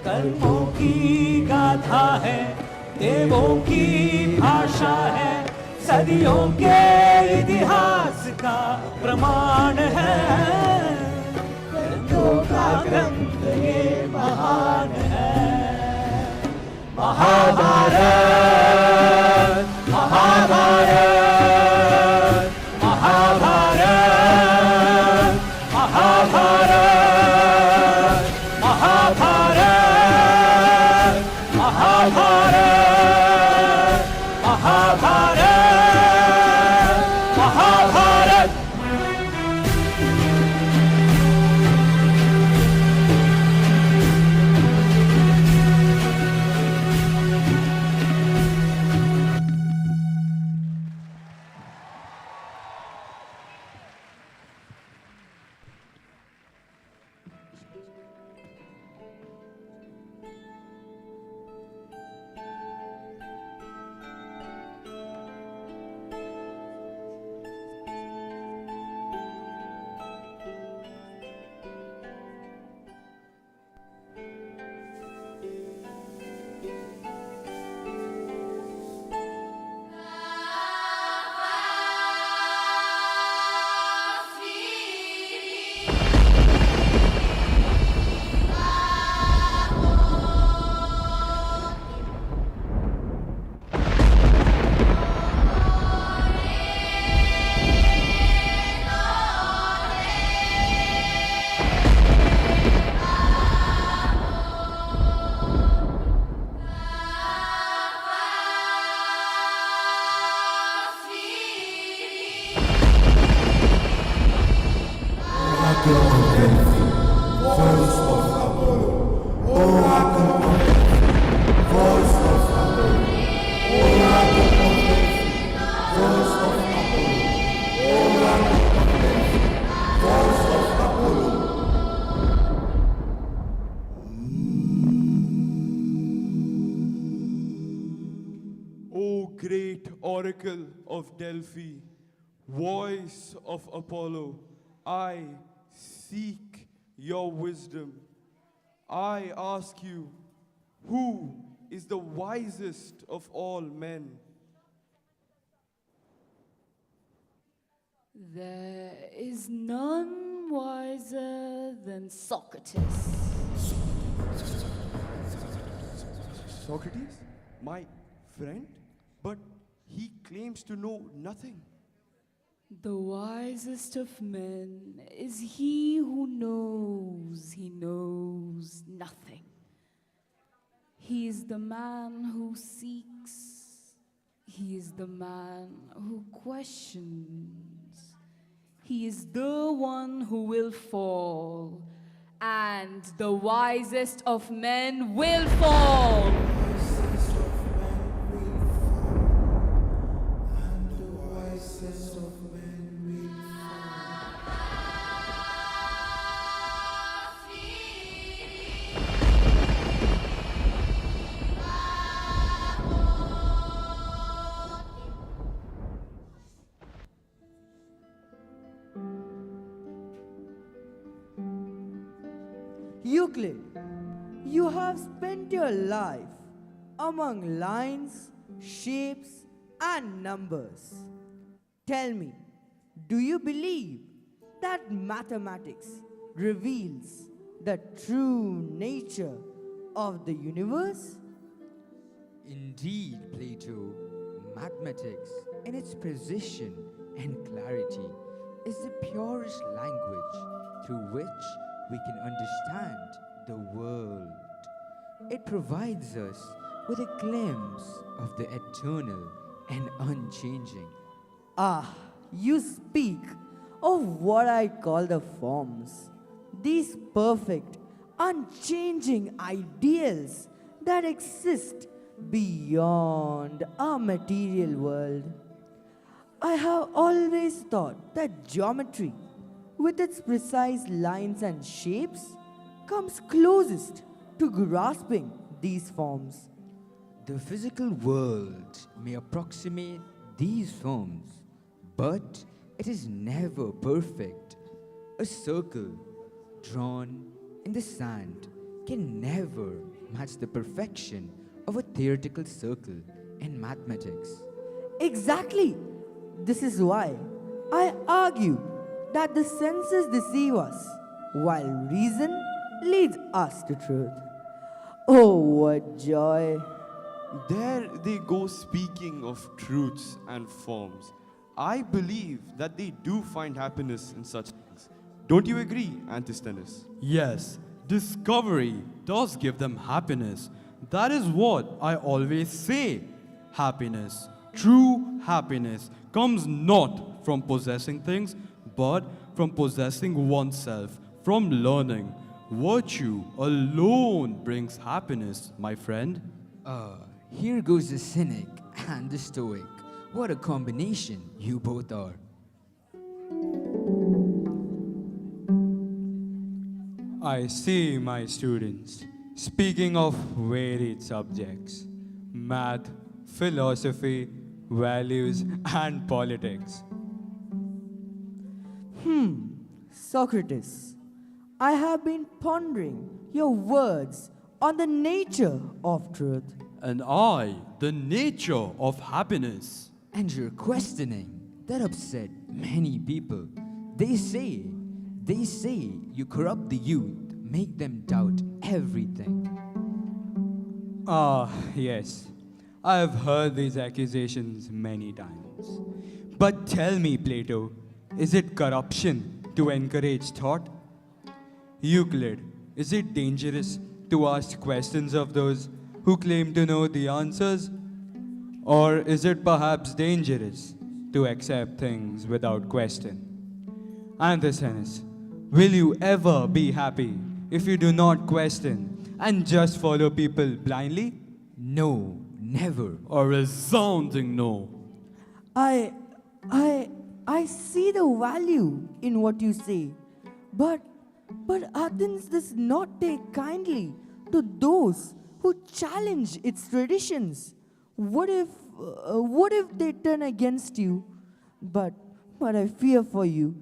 कर्मों की गाथा है देवों की भाषा है सदियों के इतिहास का प्रमाण है का ग्रंथ ये महान है Mahabharat Mahabharat oracle of Delphi, voice of Apollo, oracle of Delphi, voice of Apollo, oracle of Delphi, voice of Apollo, oracle of Delphi, voice of Apollo. O great oracle of Delphi, voice of Apollo, I seek your wisdom. I ask you, who is the wisest of all men? There is none wiser than Socrates. Socrates, my friend, but he claims to know nothing. The wisest of men is he who knows he knows nothing. He is the man who seeks. He is the man who questions. He is the one who will fall. And the wisest of men will fall. Euclid, you have spent your life among lines, shapes, and numbers. Tell me, do you believe that mathematics reveals the true nature of the universe? Indeed, Plato, mathematics in its precision and clarity is the purest language through which we can understand the world. It provides us with a glimpse of the eternal and unchanging. Ah, you speak of what I call the forms, these perfect, unchanging ideals that exist beyond our material world. I have always thought that geometry, with its precise lines and shapes, comes closest to grasping these forms. The physical world may approximate these forms, but it is never perfect. A circle drawn in the sand can never match the perfection of a theoretical circle in mathematics. Exactly. This is why I argue that the senses deceive us, while reason leads us to truth. Oh, what joy! There they go speaking of truths and forms. I believe that they do find happiness in such things. Don't you agree, Antisthenes? Yes, discovery does give them happiness. That is what I always say. Happiness, true happiness, comes not from possessing things, but from possessing oneself, from learning. Virtue alone brings happiness, my friend. Here goes the cynic and the stoic. What a combination you both are. I see, my students, speaking of varied subjects, math, philosophy, values, and politics. Socrates, I have been pondering your words on the nature of truth. And I, the nature of happiness. And you're questioning that upset many people. They say you corrupt the youth, make them doubt everything. Ah, yes. I have heard these accusations many times. But tell me, Plato, is it corruption to encourage thought? Euclid, is it dangerous to ask questions of those who claim to know the answers? Or is it perhaps dangerous to accept things without question? Antisthenes, Will you ever be happy if you do not question and just follow people blindly? No, never. A resounding no. I see the value in what you say, but Athens does not take kindly to those who challenge its traditions. What if they turn against you? But I fear for you.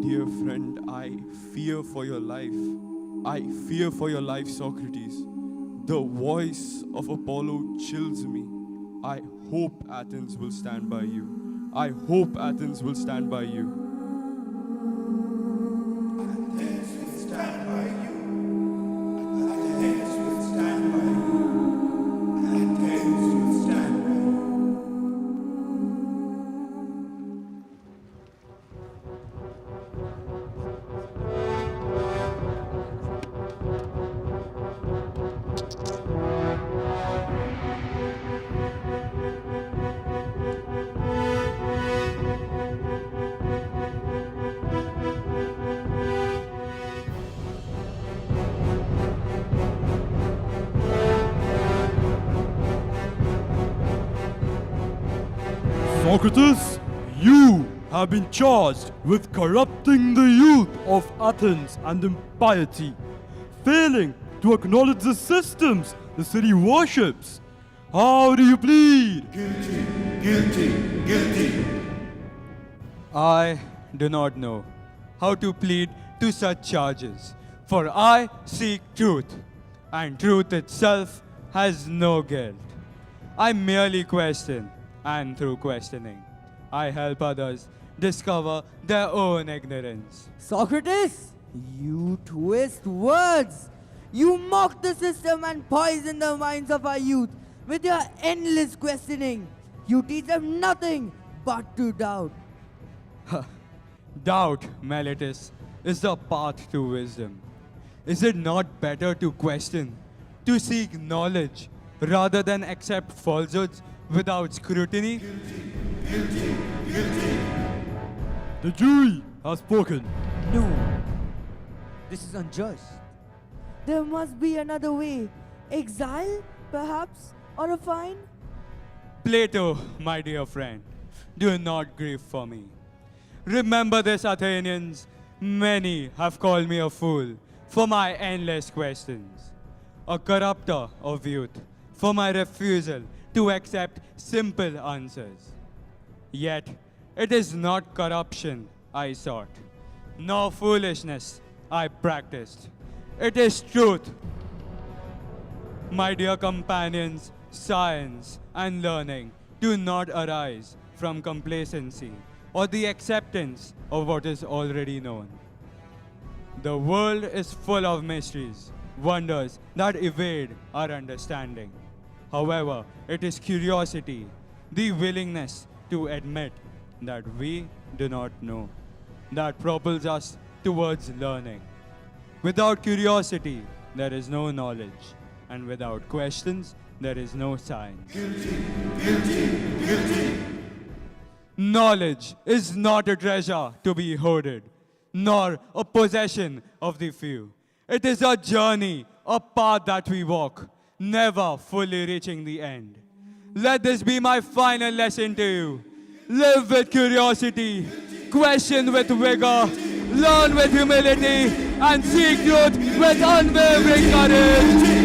Dear friend, I fear for your life. I fear for your life, Socrates. The voice of Apollo chills me. I hope Athens will stand by you. I hope Athens will stand by you. Athens will stand by you. Athens will stand by you. Athens will stand by you. Socrates, you have been charged with corrupting the youth of Athens and impiety, failing to acknowledge the systems the city worships. How do you plead? Guilty, guilty, guilty. I do not know how to plead to such charges, for I seek truth, and truth itself has no guilt. I merely question, and through questioning, I help others discover their own ignorance. Socrates, you twist words. You mock the system and poison the minds of our youth with your endless questioning. You teach them nothing but to doubt. Doubt, Meletus, is the path to wisdom. Is it not better to question, to seek knowledge, rather than accept falsehoods without scrutiny? Guilty, guilty. The jury has spoken. No, this is unjust. There must be another way. Exile, perhaps, or a fine? Plato, my dear friend, do not grieve for me. Remember this, Athenians. Many have called me a fool for my endless questions, a corrupter of youth for my refusal to accept simple answers. Yet, it is not corruption I sought, nor foolishness I practiced. It is truth. My dear companions, science and learning do not arise from complacency or the acceptance of what is already known. The world is full of mysteries, wonders that evade our understanding. However, it is curiosity, the willingness to admit that we do not know, that propels us towards learning. Without curiosity, there is no knowledge, and without questions, there is no science. Guilty, guilty, guilty. Knowledge is not a treasure to be hoarded, nor a possession of the few. It is a journey, a path that we walk, never fully reaching the end. Let this be my final lesson to you. Live with curiosity, question with vigor, learn with humility, and seek truth with unwavering courage.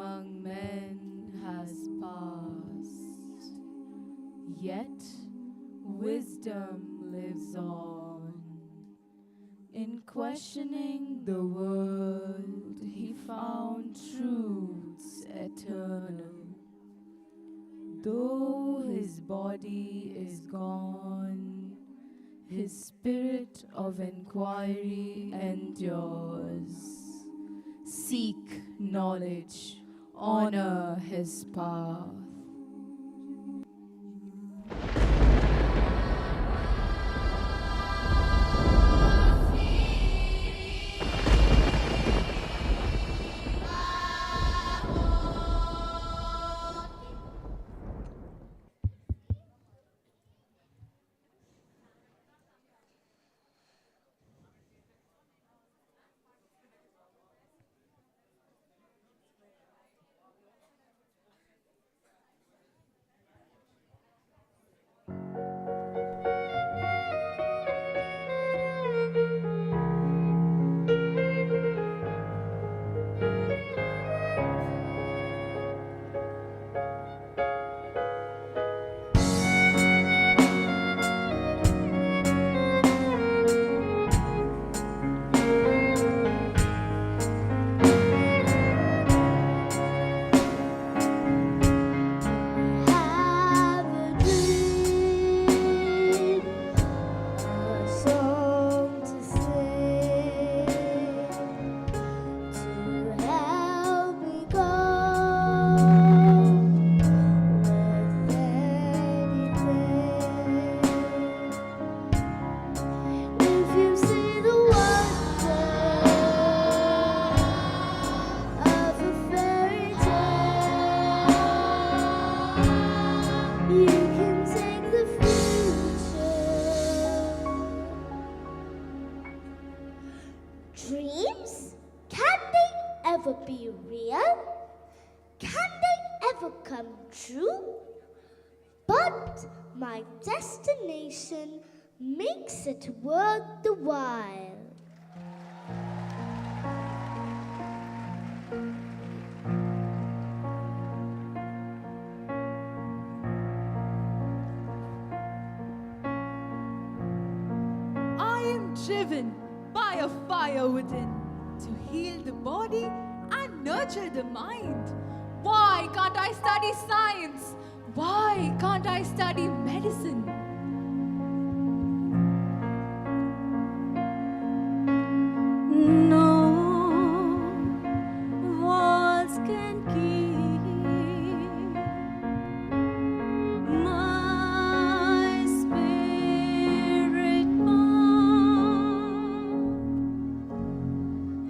among men has passed, yet wisdom lives on. In questioning the world, he found truths eternal. Though his body is gone, his spirit of inquiry endures. Seek knowledge, honor his path. Dreams? Can they ever be real? Can they ever come true? But my destination makes it worth the while. I am driven by a fire within to heal the body and nurture the mind. Why can't I study science? Why can't I study medicine? No walls can keep my spirit warm.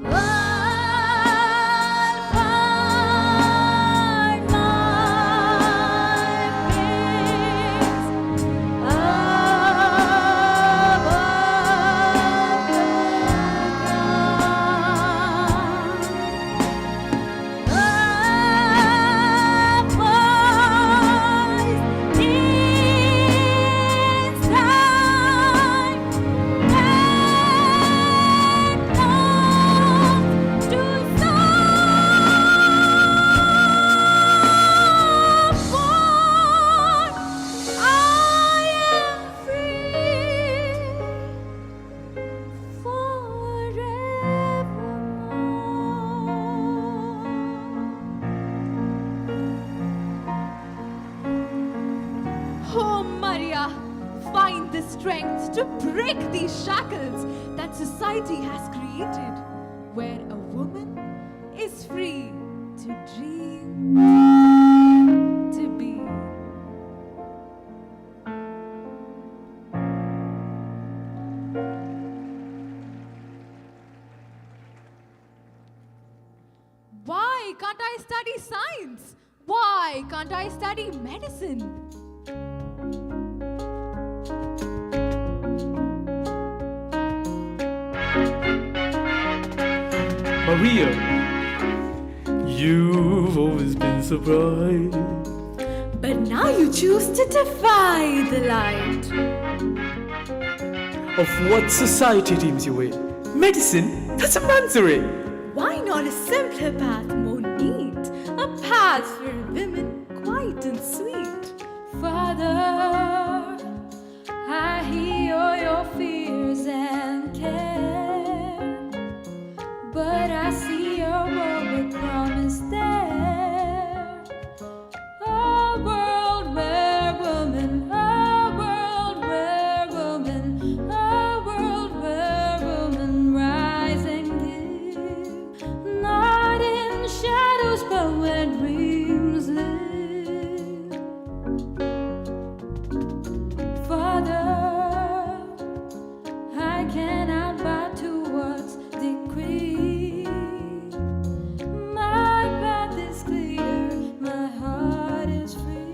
I'll find my place above the Oh, Maria, find the strength to break these shackles that society has created, where a woman is free to dream, to be. Why can't I study science? Why can't I study medicine? Maria, you've always been so bright. But now you choose to defy the light. Of what society deems you in? Medicine? That's a man's array. Why not a simpler path, more neat? A paths for women quiet and sweet. Father, I hear your fears and care, but I see your world with promise there. A world where women, a world where women, a world where women rise and give, not in shadows but where dreams live. Father, I cannot bow to what's decreed. My path is clear, my heart is free.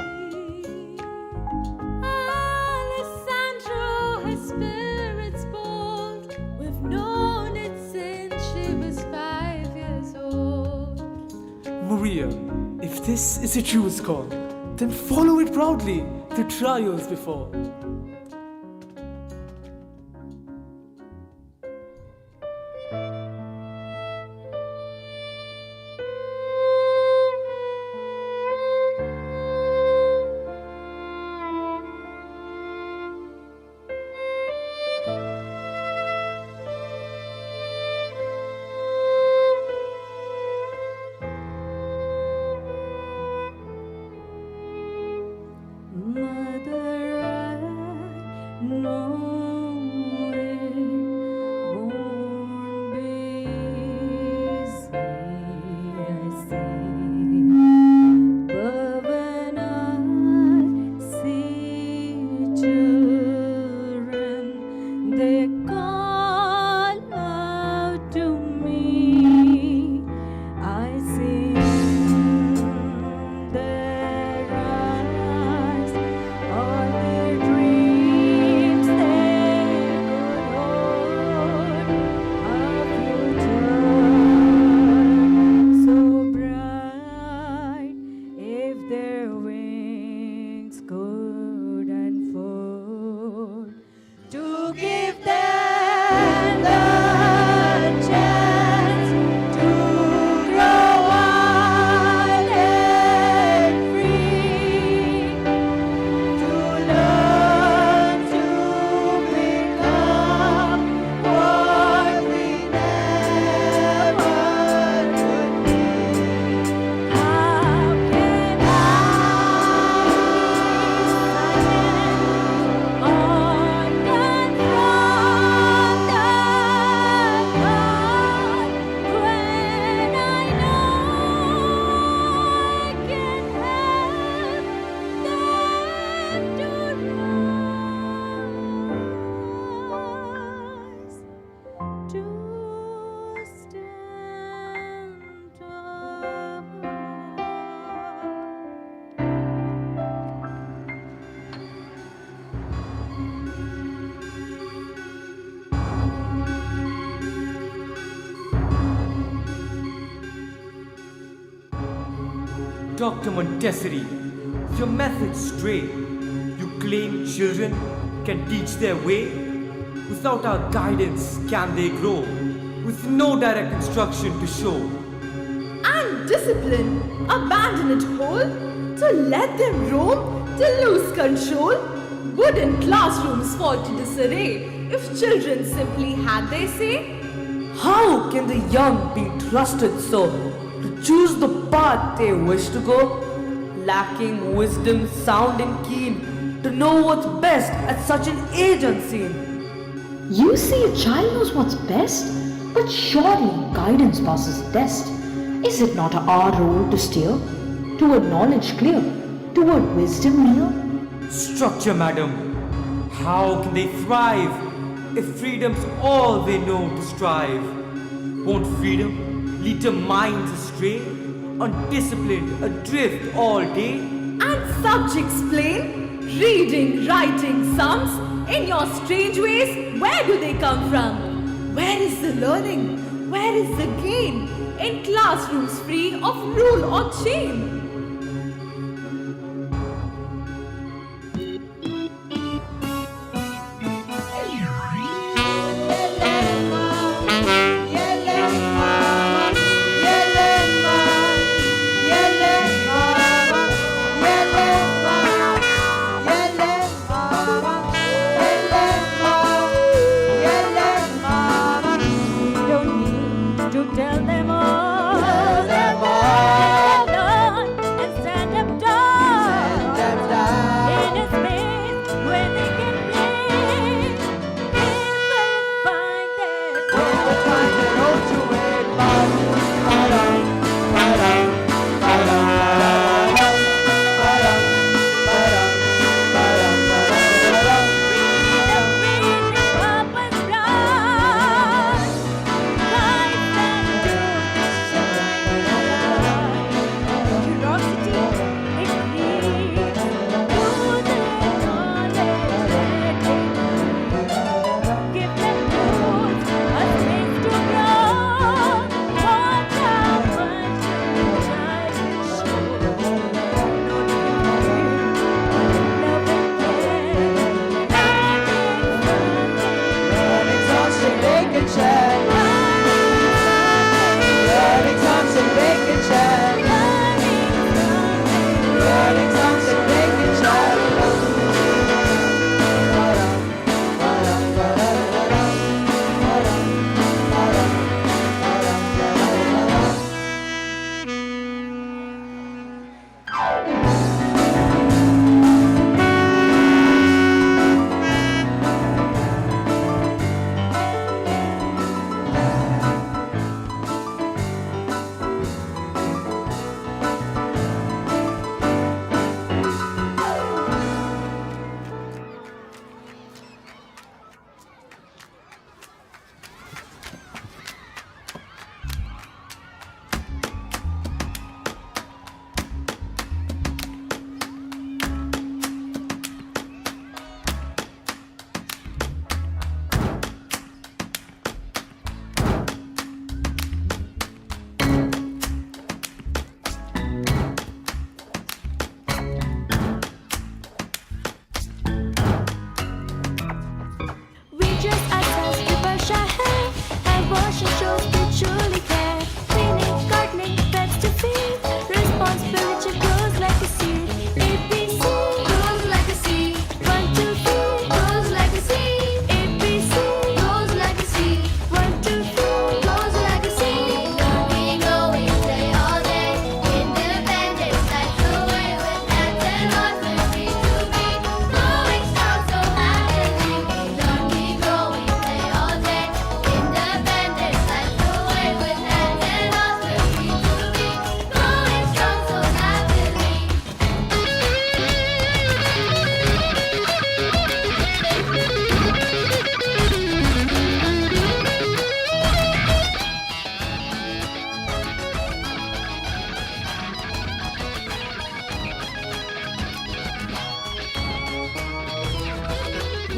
Alessandro, her spirit's bold. We've known it since she was 5 years old. Maria, if this is a truest call, then follow it proudly through trials before. Mother, I know it won't be easy, I see. But when I see children, they call out to me. I see their eyes, all their dreams they could hold, a future so bright if their wings could unfold, to give them the chance to grow wild and free, to learn to become what we never could be. How can Dr. Montessori, your method's stray. You claim children can teach their way. Without our guidance, can they grow? With no direct instruction to show. And discipline, abandon it whole, to let them roam, to lose control. Wouldn't classrooms fall to disarray if children simply had their say? How can the young be trusted so to choose the path they wish to go? Lacking wisdom sound and keen to know what's best at such an age unseen. You see, a child knows what's best, but surely guidance passes test. Is it not our role to steer toward knowledge clear, toward wisdom near? Structure, madam. How can they thrive if freedom's all they know to strive? Won't freedom lead to minds astray, undisciplined, adrift all day? And subjects plain, reading, writing sums, in your strange ways, where do they come from? Where is the learning? Where is the gain? In classrooms free of rule or chain? Yellow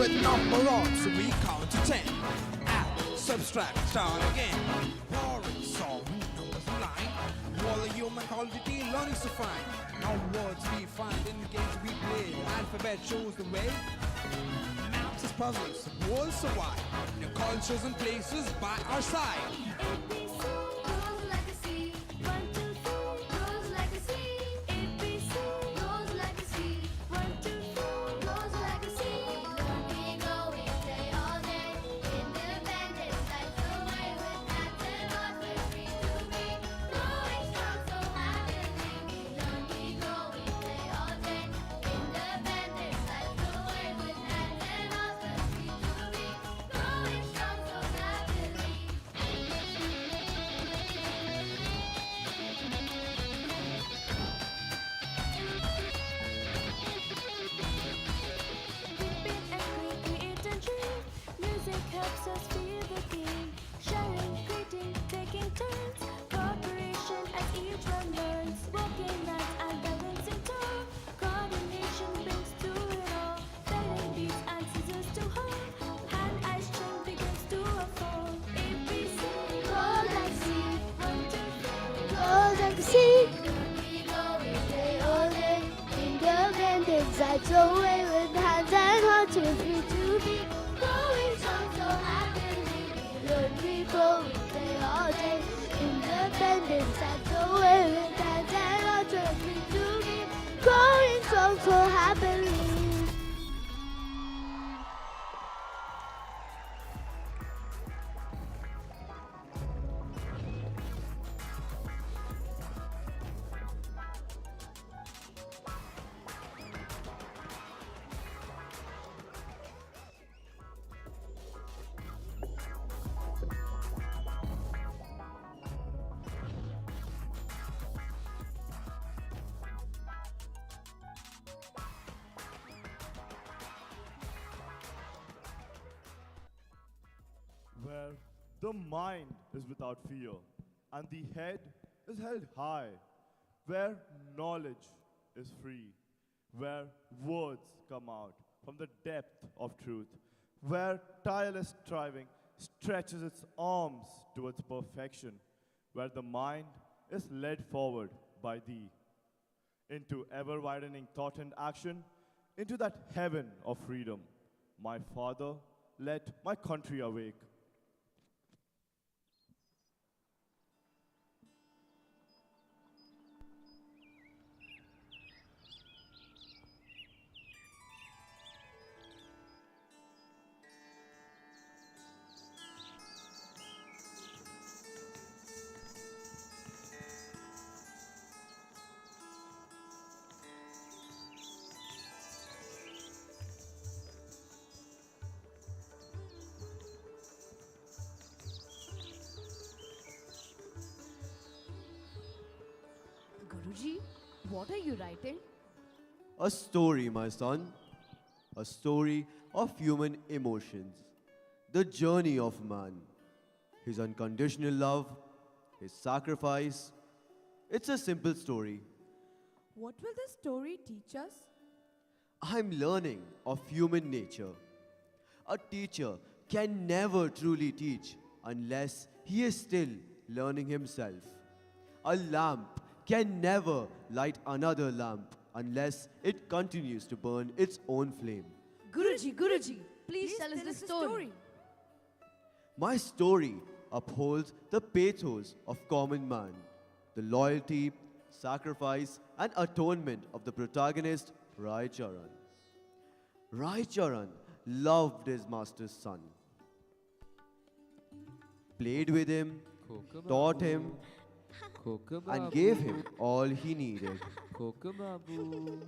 with number on, so we count to 10. Add, subtract, start again. Boring, solving, numbers line. All the human quality learning to find. Now words we find in the games we play. Alphabet shows the way. Maps is puzzles, worlds so wide. New cultures and places by our side. Helps us feel the game, sharing, creating, taking turns, cooperation as each one learns, walking nights and balancing too. Coordination brings to it all, bending beats and scissors to hold, hand eye strength begins to unfold. ABC, Gold like sea, 1, 2, 3, gold like the sea. We go, we stay all day, independent sides away with hands and hearts with free to be. Going strong so happily, we learn, we grow, we play all day. Independence that's away with hands and hearts with free to be. Growing strong so happily. Where the mind is without fear and the head is held high, where knowledge is free, where words come out from the depth of truth, where tireless striving stretches its arms towards perfection, where the mind is led forward by thee into ever-widening thought and action, into that heaven of freedom. My Father, let my country awake. Guruji, what are you writing? A story, my son. A story of human emotions. The journey of man. His unconditional love. His sacrifice. It's a simple story. What will the story teach us? I'm learning of human nature. A teacher can never truly teach unless he is still learning himself. A lamp can never light another lamp unless it continues to burn its own flame. Guruji, please tell us the story. My story upholds the pathos of common man, the loyalty, sacrifice, and atonement of the protagonist, Rai Charan. Rai Charan loved his master's son, played with him, taught him, and gave him all he needed. Babu,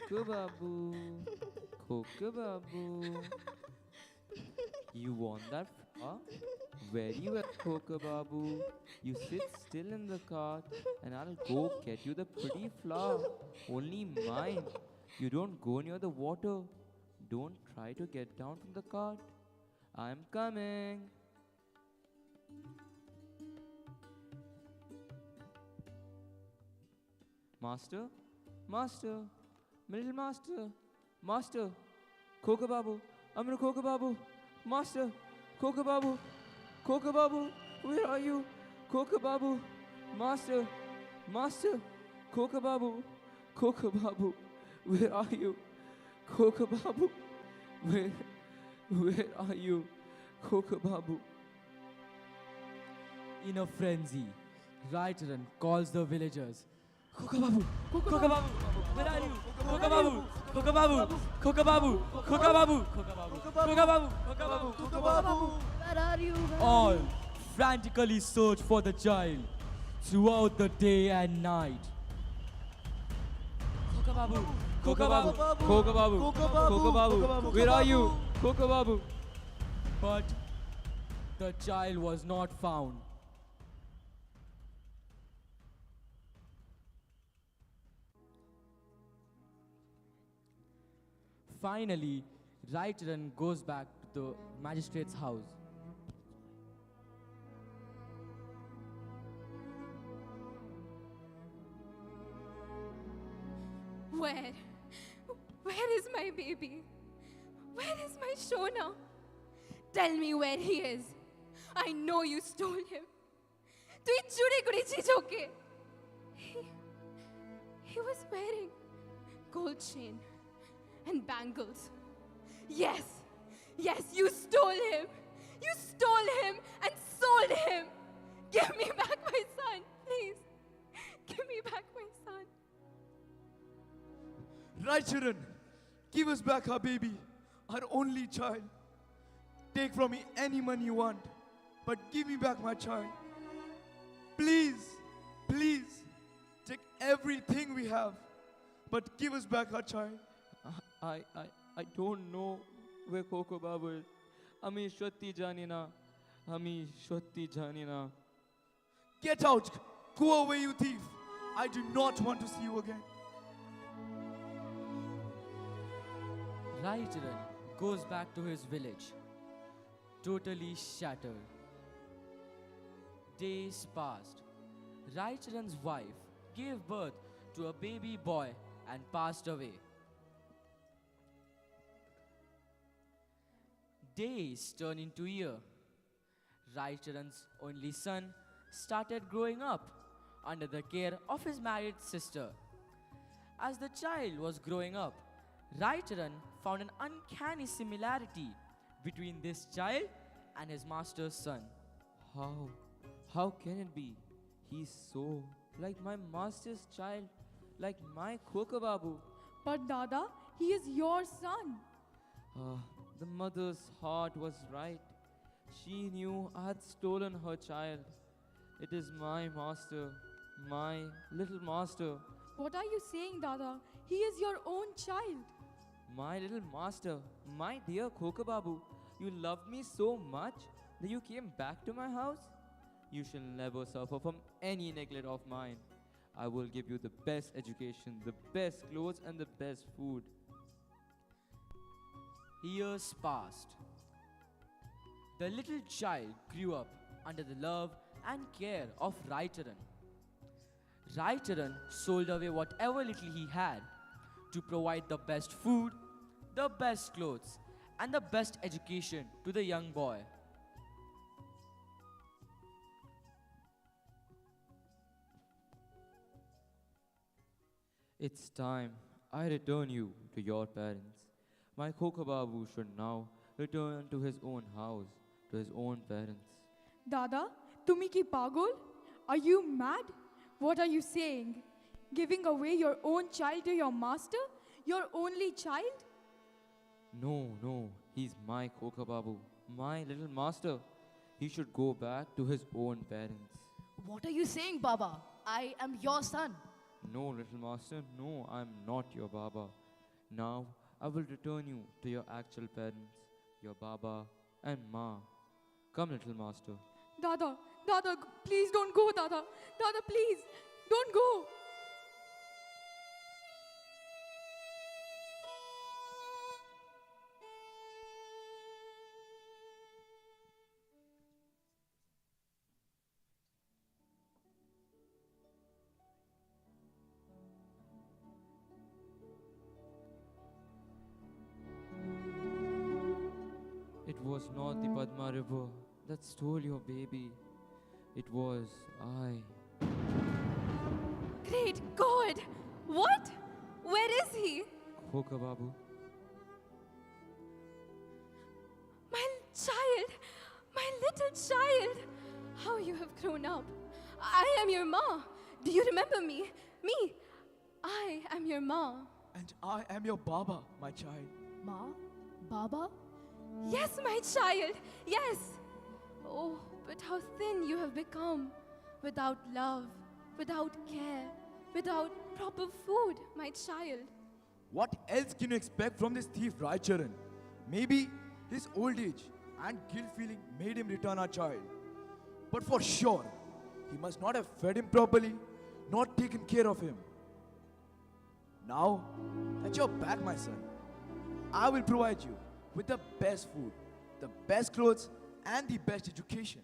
Babu, Babu. You want that? Huh? Very well, Babu. You sit still in the cart and I'll go get you the pretty flower. Only mine. You don't go near the water. Don't try to get down from the cart. I'm coming. Master, master, middle master, master, Kokobabu, Amra Kokobabu, Master, Kokobabu, Kokobabu, where are you? Kokobabu, Master, Master, Kokobabu, Kokobabu, where are you? Kokobabu, where are you? Kokobabu. In a frenzy, Raitaran calls the villagers. Kokobabu, Kokobabu, where are you? Kokobabu, Kokobabu, Kokobabu, Kokobabu, Kokobabu, Kokobabu, Kokobabu. Where are you? All frantically search for the child throughout the day and night. Kokobabu, Kokobabu, Kokobabu, Kokobabu, where are you? Kokobabu. But the child was not found. Finally, Raitaran goes back to the magistrate's house. Where? Where is my baby? Where is my Shona? Tell me where he is. I know you stole him. Tu ye churi kudi cheezon ke. He was wearing gold chain and bangles. Yes, yes, you stole him. You stole him and sold him. Give me back my son, please. Give me back my son. Raitaran, give us back our baby, our only child. Take from me any money you want, but give me back my child. Please, please, take everything we have, but give us back our child. I don't know where Kokobabu is. Ami shotti janina. Ami shotti janina. Get out! Go away, you thief! I do not want to see you again. Raitaran goes back to his village, totally shattered. Days passed. Raitaran's wife gave birth to a baby boy and passed away. Days turned into years. Raitaran's only son started growing up under the care of his married sister. As the child was growing up, Raitaran found an uncanny similarity between this child and his master's son. How can it be? He's so like my master's child, like my Kokobabu. But Dada, he is your son. The mother's heart was right. She knew I had stolen her child. It is my master, my little master, What are you saying, Dada? He is your own child. my little master, my dear Kokobabu. You loved me so much that you came back to my house. You shall never suffer from any neglect of mine. I will give you the best education, the best clothes, and the best food. Years passed. The little child grew up under the love and care of Raitaran. Raitaran sold away whatever little he had to provide the best food, the best clothes, and the best education to the young boy. It's time I return you to your parents. My Kokobabu should now return to his own house, to his own parents. Dada, tumi ki pagol? Are you mad? What are you saying? Giving away your own child to your master? Your only child? No, he's my Kokobabu, my little master. He should go back to his own parents. What are you saying, Baba? I am your son. No, little master, no, I'm not your Baba. Now I will return you to your actual parents, your Baba and Ma. Come, little master. Dada, Dada, please don't go, Dada. Dada, please, don't go. was not the Padma River that stole your baby. It was I. Great God! What? Where is he? Khoka Babu. My child! My little child! How you have grown up. I am your ma. Do you remember me? Me. I am your ma. And I am your Baba, my child. Ma? Baba? Yes, my child. Yes. Oh, but how thin you have become. Without love, without care, without proper food, my child. What else can you expect from this thief, Raicharan? Maybe his old age and guilt feeling made him return our child. But for sure, he must not have fed him properly, not taken care of him. Now that you're back, my son, I will provide you with the best food, the best clothes, and the best education.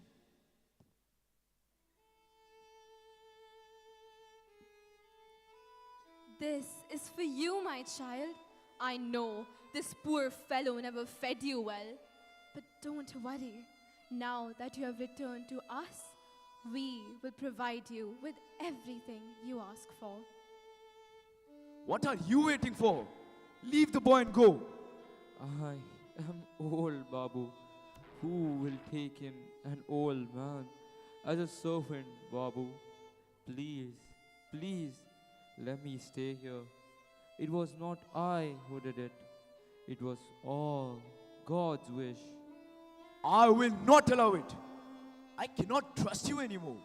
This is for you, my child. I know this poor fellow never fed you well. But don't worry. Now that you have returned to us, we will provide you with everything you ask for. What are you waiting for? Leave the boy and go. I am old, Babu. Who will take him, an old man, as a servant, Babu? Please, please, let me stay here. It was not I who did it. It was all God's wish. I will not allow it. I cannot trust you anymore.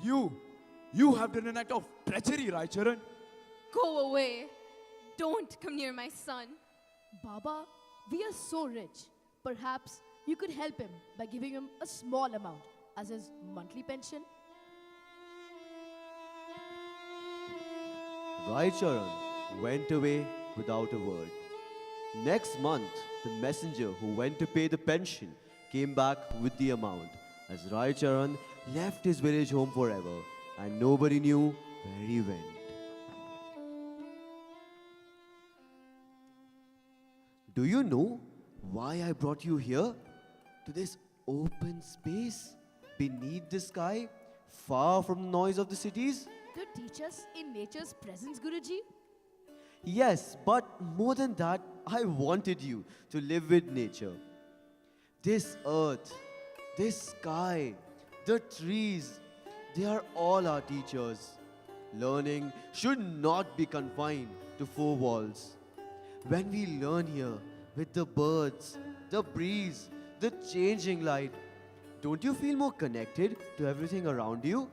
You have done an act of treachery, Raicharan. Go away. Don't come near my son. Baba, we are so rich. Perhaps you could help him by giving him a small amount as his monthly pension. Raicharan went away without a word. Next month, the messenger who went to pay the pension came back with the amount, as Raicharan left his village home forever and nobody knew where he went. Do you know why I brought you here? To this open space beneath the sky, far from the noise of the cities? To teach us in nature's presence, Guruji? Yes, but more than that, I wanted you to live with nature. This earth, this sky, the trees, they are all our teachers. Learning should not be confined to four walls. When we learn here with the birds, the breeze, the changing light, don't you feel more connected to everything around you?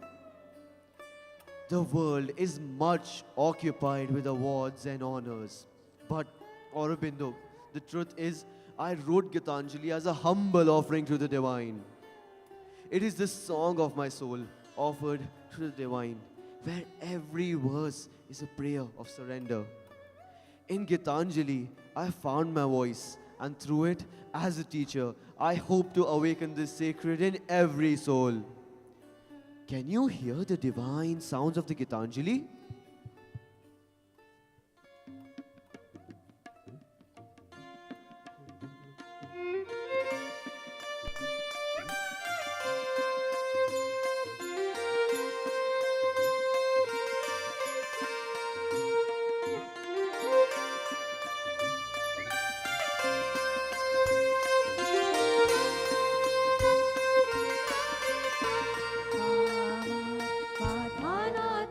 The world is much occupied with awards and honors. But, Aurobindo, the truth is, I wrote Gitanjali as a humble offering to the divine. It is the song of my soul offered to the divine, where every verse is a prayer of surrender. In Gitanjali, I found my voice, and through it, as a teacher, I hope to awaken the sacred in every soul. Can you hear the divine sounds of the Gitanjali? Madhana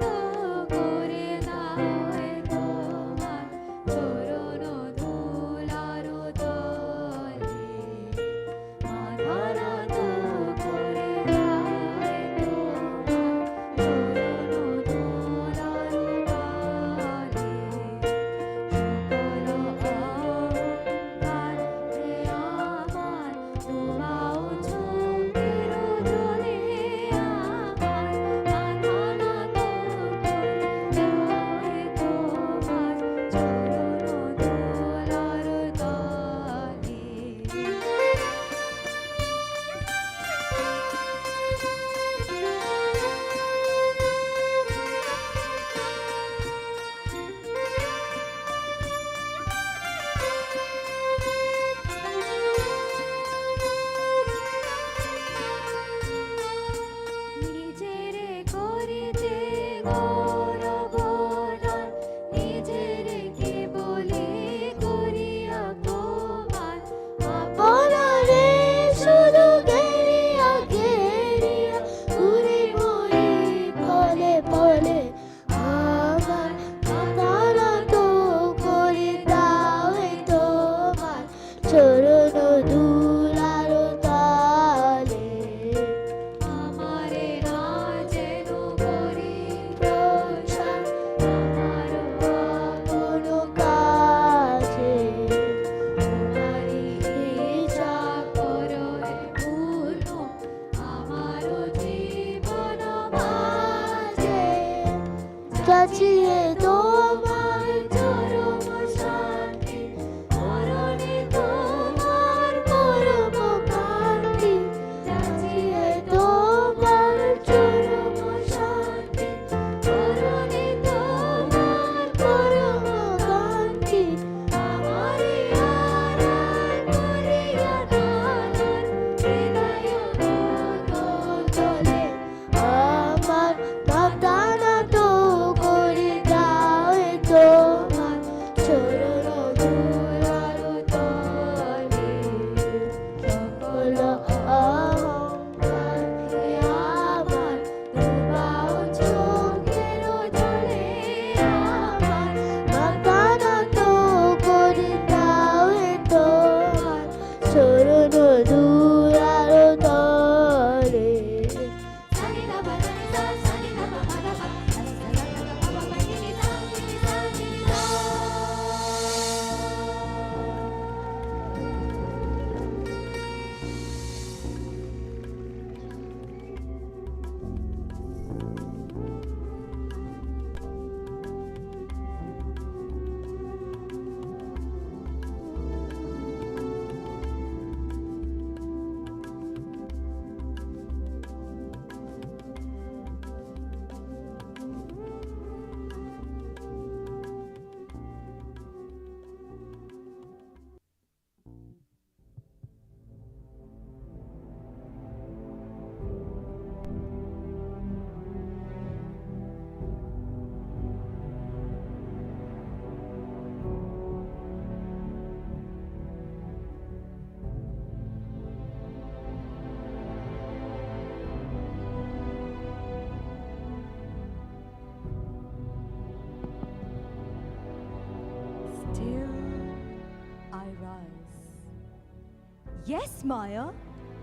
Yes, Maya,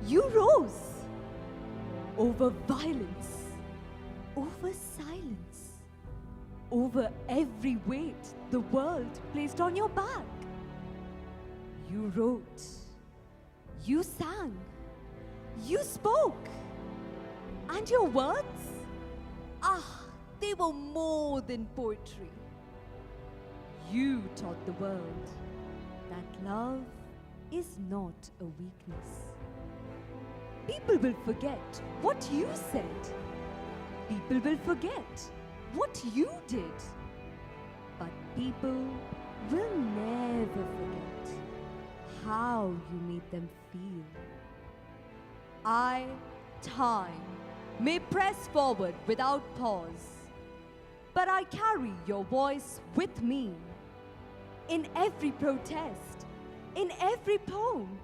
you rose. Over violence, over silence, over every weight the world placed on your back. You wrote, you sang, you spoke, and your words, they were more than poetry. You taught the world that love is not a weakness. People will forget what you said. People will forget what you did. But people will never forget how you made them feel. Time, may press forward without pause, but I carry your voice with me in every protest, in every poem,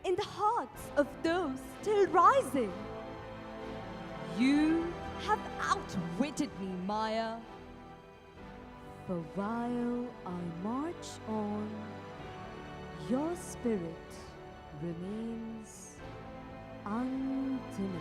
in the hearts of those still rising. You have outwitted me, Maya. For while I march on, your spirit remains undiminished.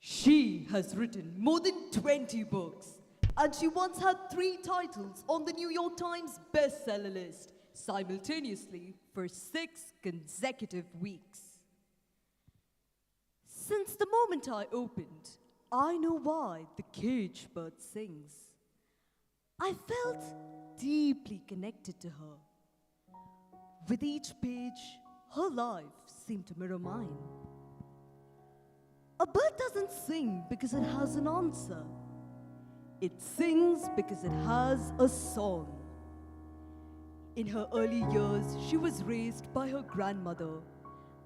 She has written more than 20 books, and she once had 3 titles on the New York Times bestseller list simultaneously for 6 consecutive weeks. Since the moment I opened, I know why the cage bird sings. I felt deeply connected to her. With each page, her life seemed to mirror mine. A bird doesn't sing because it has an answer. It sings because it has a song. In her early years, she was raised by her grandmother.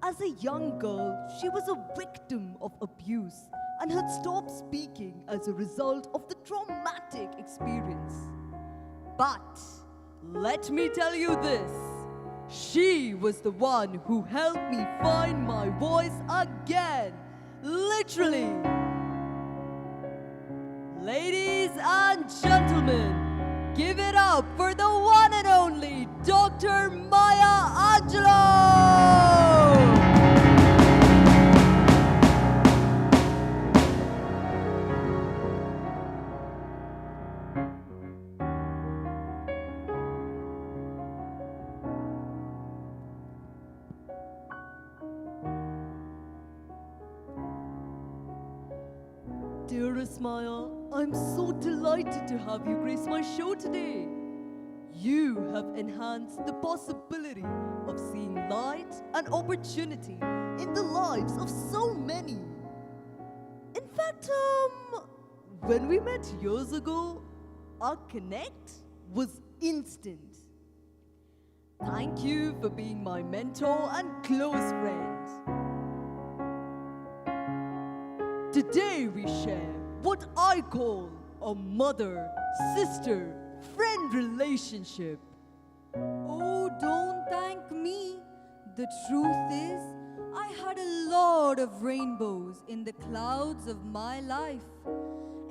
As a young girl, she was a victim of abuse and had stopped speaking as a result of the traumatic experience. But let me tell you this, she was the one who helped me find my voice again. Literally. Ladies and gentlemen, give it up for the one and only Dr. Maya Angelou! Dearest Maya, I'm so delighted to have you grace my show today. You have enhanced the possibility of seeing light and opportunity in the lives of so many. In fact, when we met years ago, our connect was instant. Thank you for being my mentor and close friend. Today we share what I call a mother-sister friend relationship. Oh, don't thank me. The truth is, I had a lot of rainbows in the clouds of my life.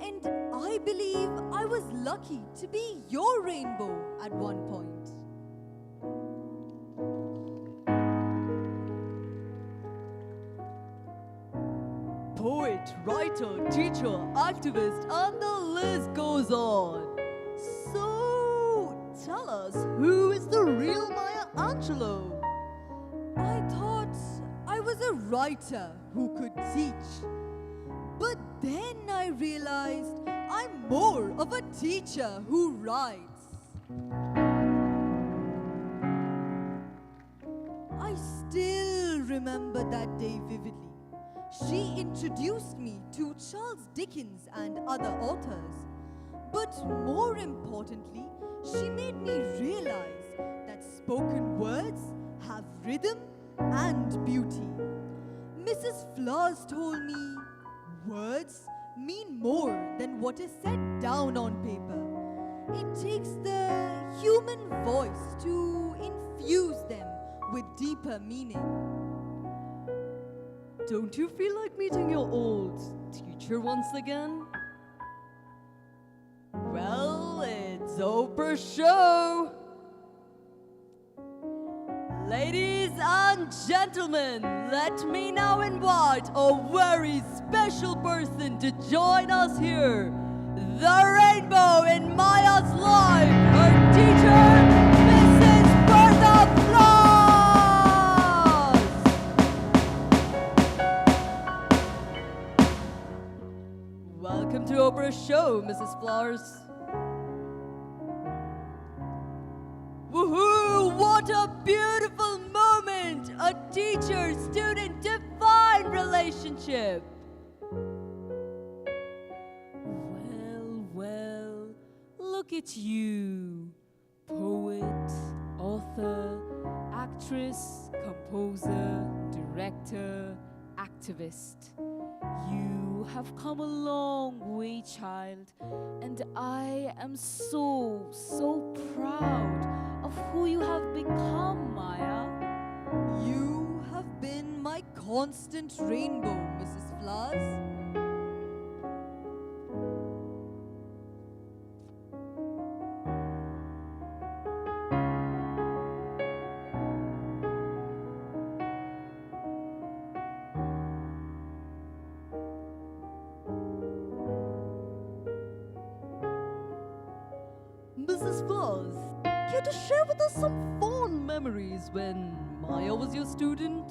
And I believe I was lucky to be your rainbow at one point. Poet, writer, teacher, activist, and the list goes on. So, tell us, who is the real Maya Angelou? I thought I was a writer who could teach. But then I realized I'm more of a teacher who writes. I still remember that day vividly. She introduced me to Charles Dickens and other authors. But more importantly, she made me realize that spoken words have rhythm and beauty. Miss Mrs. Flowers told me words mean more than what is said down on paper. It takes the human voice to infuse them with deeper meaning. Don't you feel like meeting your old teacher once again? Well, it's Oprah show! Ladies and gentlemen, let me now invite a very special person to join us here. The rainbow in Maya's life, her teacher, Mrs. Bertha Floss! Welcome to Oprah's show, Mrs. Flowers. Woohoo! What a beautiful moment! A teacher-student divine relationship! Well, look at you. Poet, author, actress, composer, director, activist. You have come a long way, child, and I am so proud of who you have become, Maya. You have been my constant rainbow, Mrs. Flowers. Mrs. Flowers, care to share with us some fond memories when Maya was your student?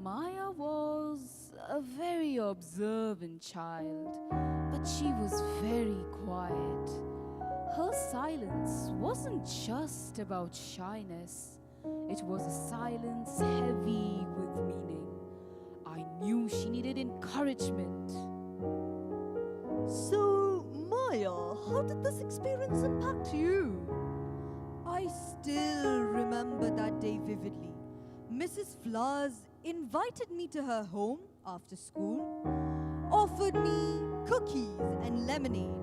Maya was a very observant child, but she was very quiet. Her silence wasn't just about shyness, it was a silence heavy with meaning. I knew she needed encouragement. So, Maya, how did this experience impact you? I still remember that day vividly. Mrs. Flowers invited me to her home after school, offered me cookies and lemonade,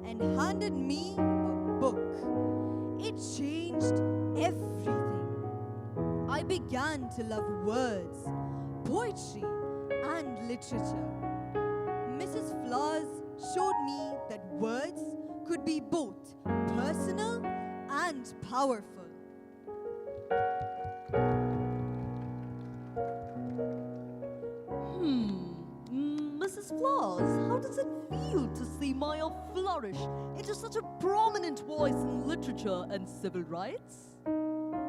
and handed me a book. It changed everything. I began to love words, poetry, and literature. Mrs. Flowers showed me that words could be both personal and powerful. Mrs. Flowers, how does it feel to see Maya flourish into such a prominent voice in literature and civil rights?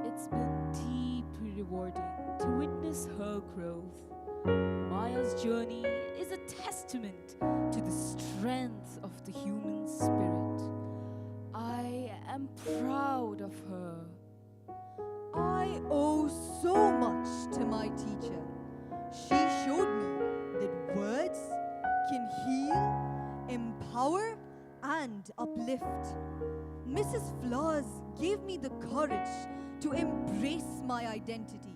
It's been deeply rewarding to witness her growth. Maya's journey is a testament to the strength of the human spirit. I am proud of her. I owe so much to my teacher. She showed me that words can heal, empower, and uplift. Mrs. Flowers gave me the courage to embrace my identity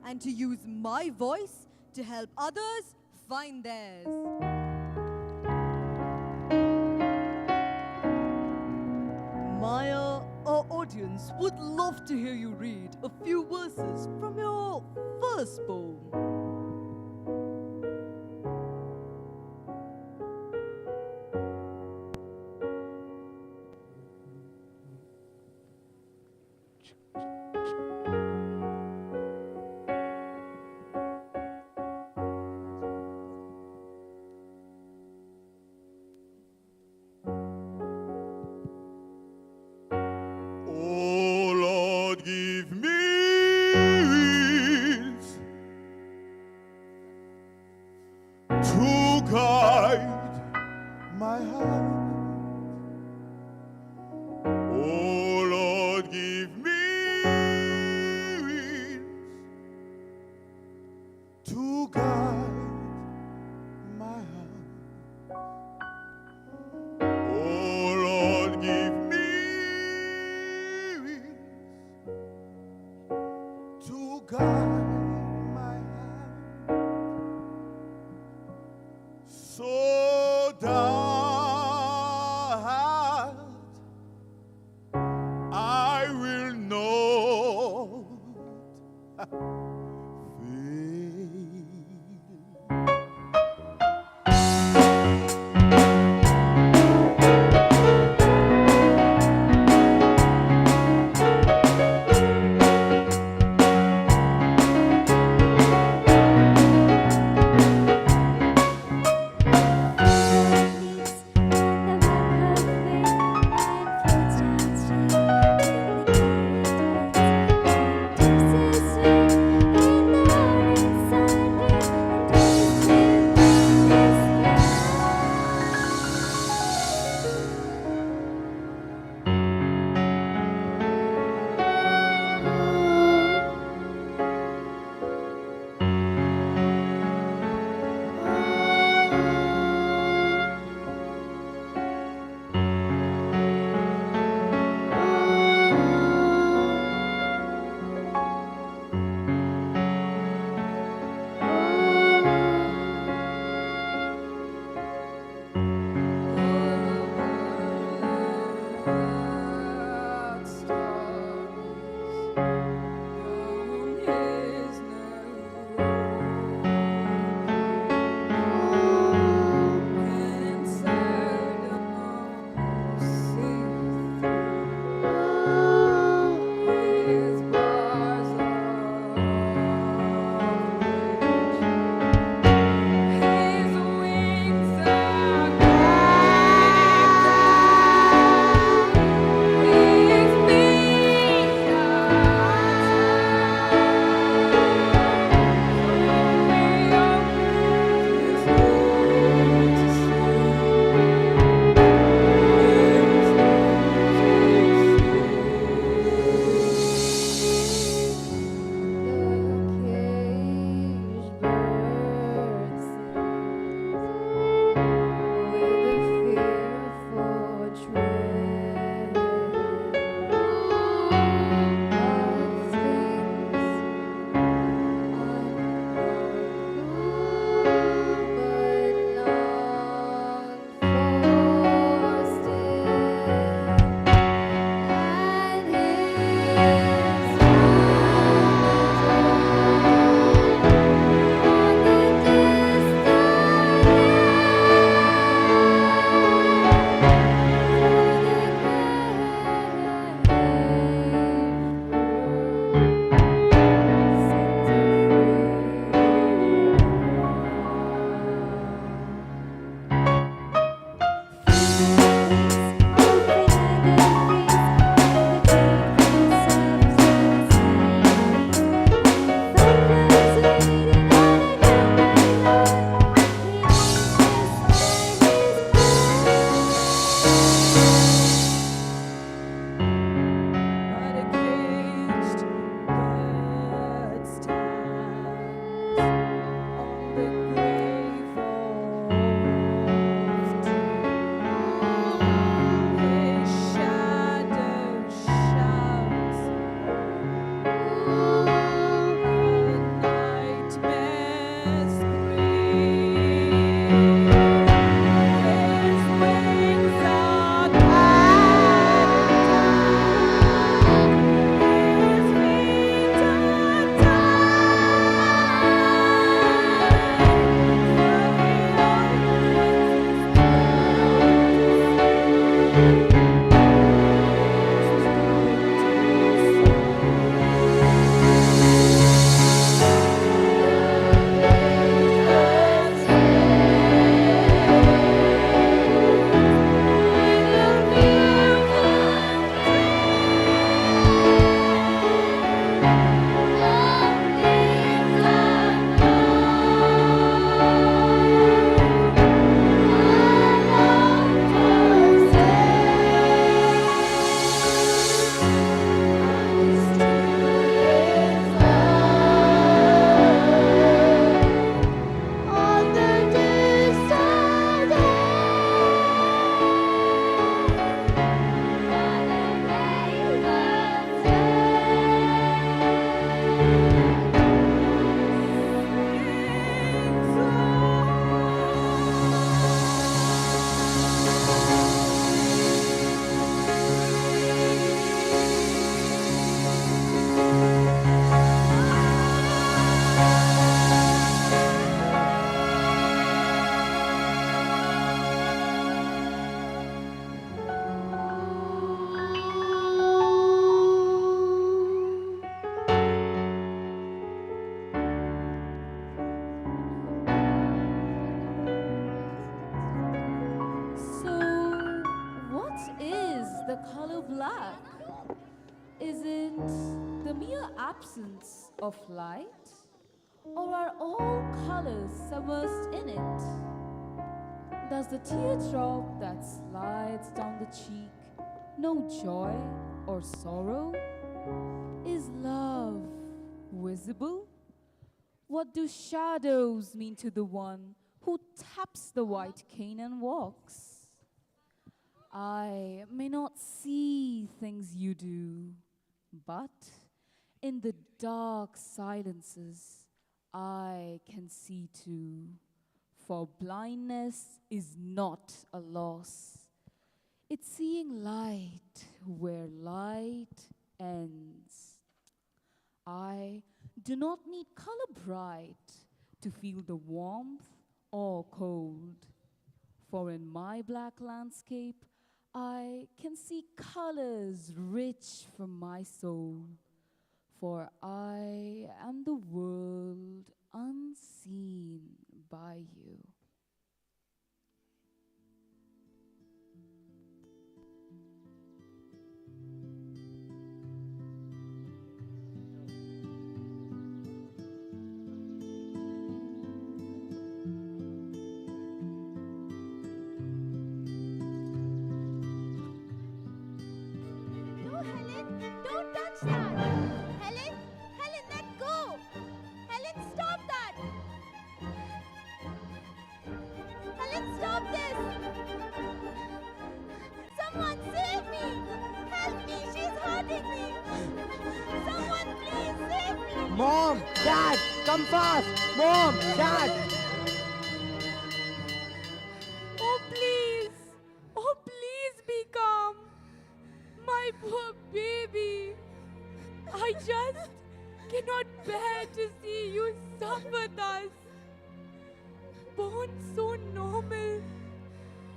and to use my voice to help others find theirs. Maya, our audience would love to hear you read a few verses from your first poem. Oh Lord, give me wings guide my hand, so that I will know. Is it the mere absence of light? Or are all colors submersed in it? Does the teardrop that slides down the cheek know joy or sorrow? Is love visible? What do shadows mean to the one who taps the white cane and walks? I may not see things you do, but in the dark silences, I can see too. For blindness is not a loss. It's seeing light where light ends. I do not need color bright to feel the warmth or cold. For in my black landscape, I can see colors rich from my soul. For I am the world unseen by you. No, Helen, don't touch that. Helen, let go. Helen, stop that. Helen, stop this. Someone save me. Help me, she's hurting me. Someone please save me. Mom! Dad! Come fast! Mom! Dad! Oh please be calm. My poor baby. I just cannot bear to see you suffer thus. Born so normal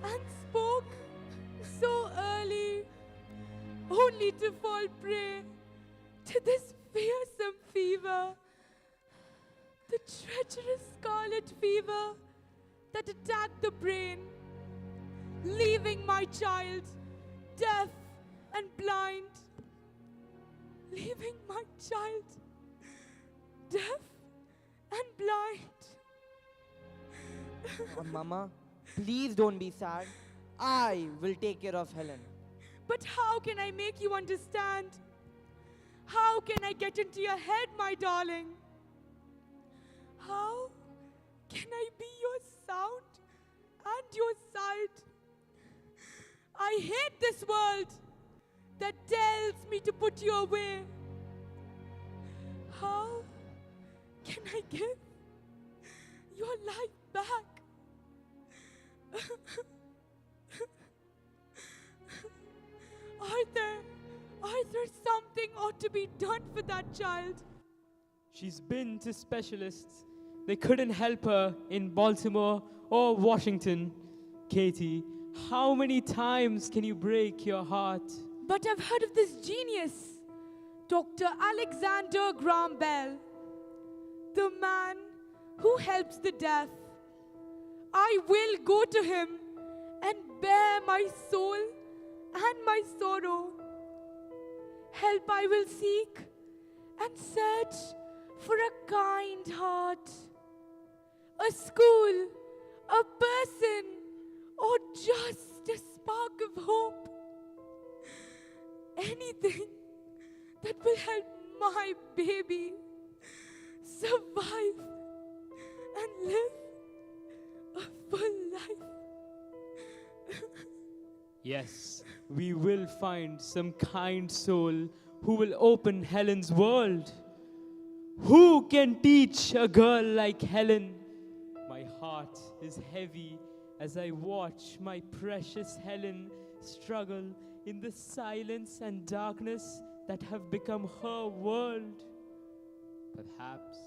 and spoke so early, only to fall prey to this fearsome fever, the treacherous scarlet fever that attacked the brain, leaving my child deaf and blind. Leaving my child deaf and blind. Mama, please don't be sad. I will take care of Helen. But how can I make you understand? How can I get into your head, my darling? How can I be your sound and your sight? I hate this world that tells me to put you away. How can I give your life back? Arthur, something ought to be done for that child. She's been to specialists. They couldn't help her in Baltimore or Washington. Katie, how many times can you break your heart? But I've heard of this genius, Dr. Alexander Graham Bell, the man who helps the deaf. I will go to him and bear my soul and my sorrow. Help I will seek and search for a kind heart, a school, a person, or just a spark of hope. Anything that will help my baby survive and live a full life. Yes, we will find some kind soul who will open Helen's world. Who can teach a girl like Helen? My heart is heavy as I watch my precious Helen struggle in the silence and darkness that have become her world. Perhaps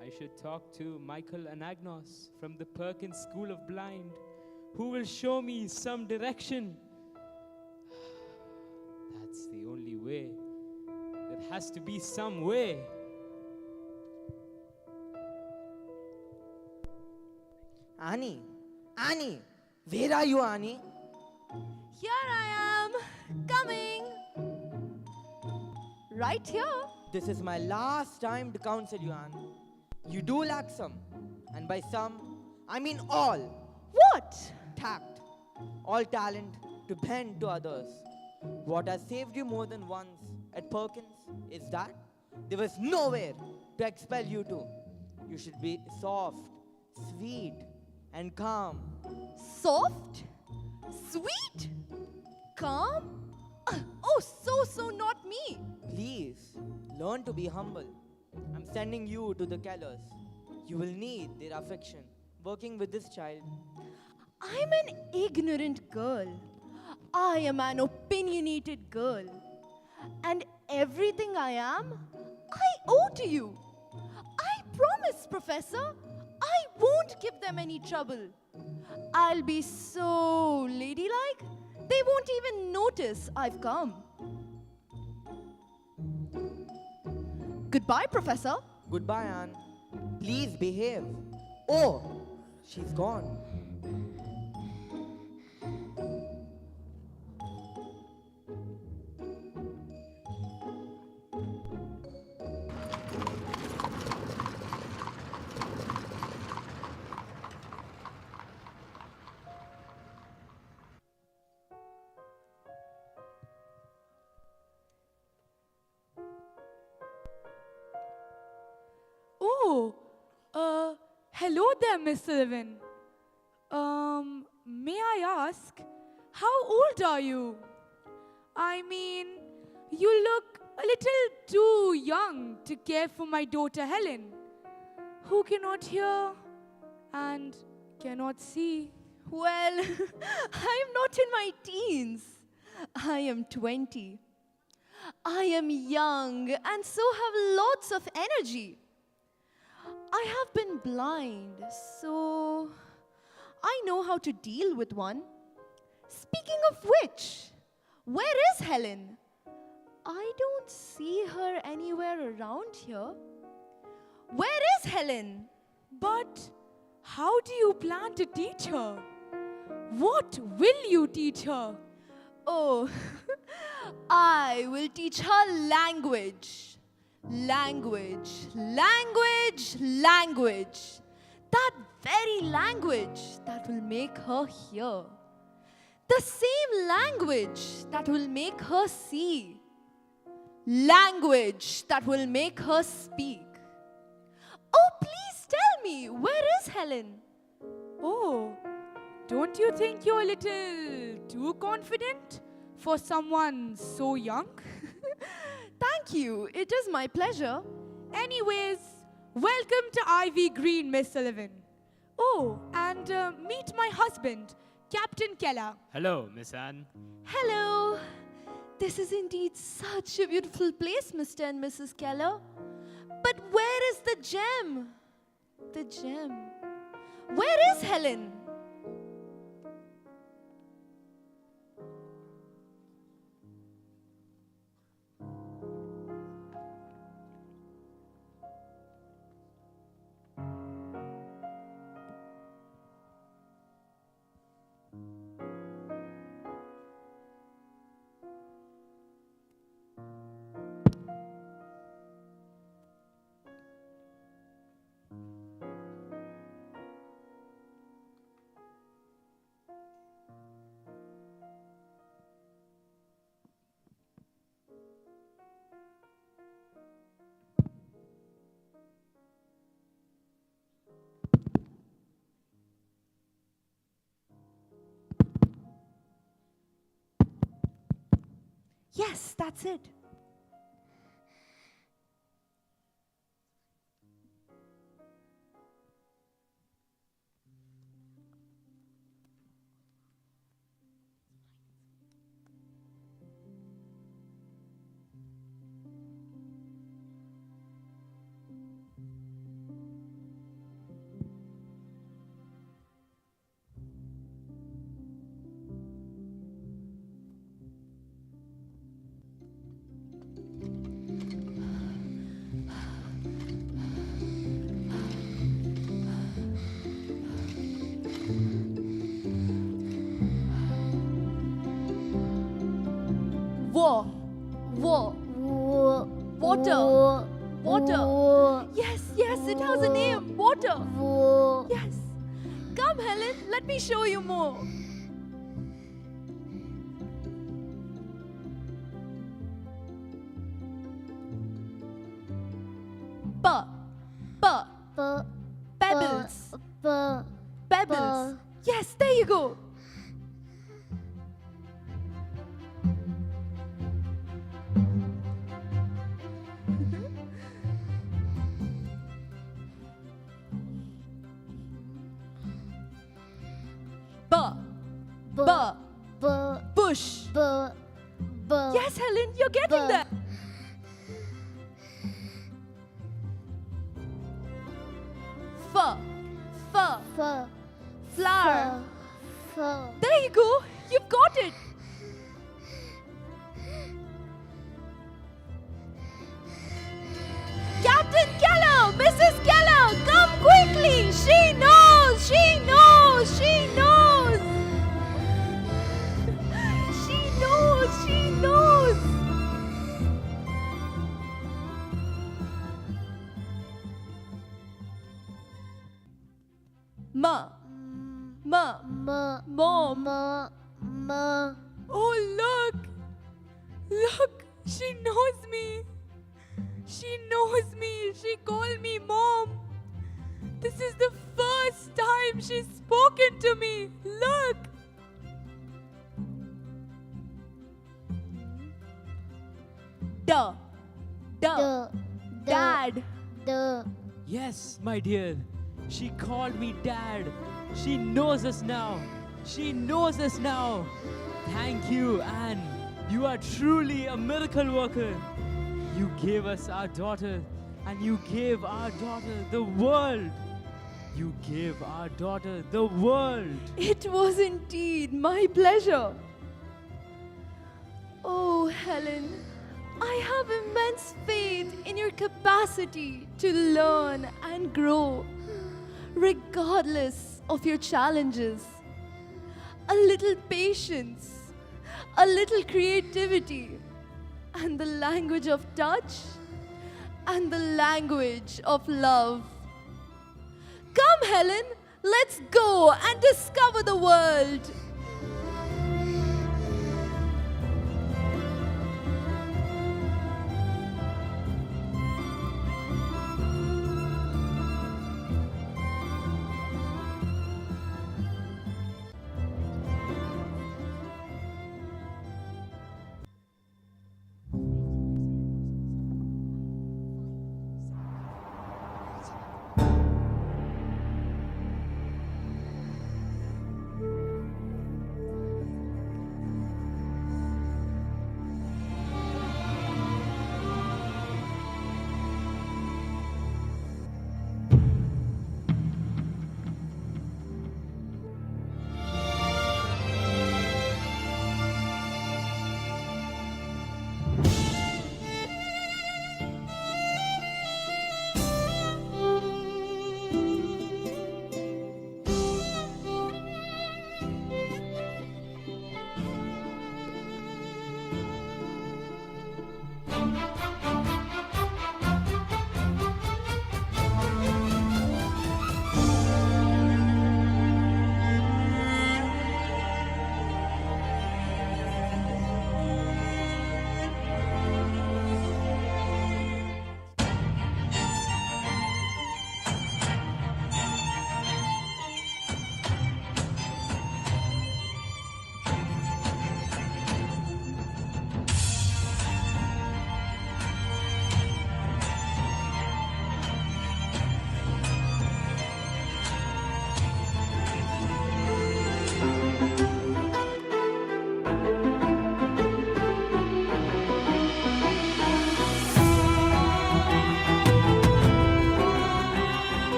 I should talk to Michael Anagnos from the Perkins School of Blind, who will show me some direction. That's the only way. There has to be some way. Annie, where are you, Annie? Here I am, coming. right here. This is my last time to counsel you, Anne. You do lack some. And by some, I mean all. What? Tact. All talent to bend to others. What has saved you more than once at Perkins is that there was nowhere to expel you to. You should be soft, sweet, and calm. Soft? Sweet? Calm? Oh, so not me. Please, learn to be humble. I'm sending you to the Kellers. You will need their affection working with this child. I'm an ignorant girl. I am an opinionated girl. And everything I am, I owe to you. I promise, Professor, I won't give them any trouble. I'll be so ladylike, they won't even notice I've come. Goodbye, Professor. Goodbye, Anne. Please behave. Oh, she's gone. Oh, hello there, Miss Sullivan. May I ask, how old are you? I mean, you look a little too young to care for my daughter Helen, who cannot hear and cannot see. Well, I'm not in my teens. I am 20. I am young and so have lots of energy. I have been blind, so I know how to deal with one. Speaking of which, where is Helen? I don't see her anywhere around here. Where is Helen? But how do you plan to teach her? What will you teach her? Oh, I will teach her language. Language, language, language. That very language that will make her hear. The same language that will make her see. Language that will make her speak. Oh, please tell me, where is Helen? Oh, don't you think you're a little too confident for someone so young? Thank you. It is my pleasure. Anyways, welcome to Ivy Green, Miss Sullivan. Oh, and meet my husband, Captain Keller. Hello, Miss Anne. Hello. This is indeed such a beautiful place, Mr. and Mrs. Keller. But where is the gem? The gem. Where is Helen? Yes, that's it. War. Water. Water. Yes, yes, it has a name. Water. Yes. Come, Helen, let me show you more. Pebbles. Pebbles. Yes, there you go. Bush. Yes, Helen, you're getting there. Flower. There you go. You've got it. Captain Keller, Mrs. Keller, come quickly. She knows. She knows. She knows. She knows. She knows. Mom. Oh, look. Look, she knows me. She knows me. She called me Mom. This is the first time she's spoken to me. Look. Dad. Yes, my dear. She called me Dad. She knows us now. She knows us now. Thank you, Anne. You are truly a miracle worker. You gave us our daughter, and you gave our daughter the world. You gave our daughter the world. It was indeed my pleasure. Oh, Helen, I have immense faith in your capacity to learn and grow, regardless of your challenges. A little patience, a little creativity, and the language of touch, and the language of love. Come, Helen, let's go and discover the world.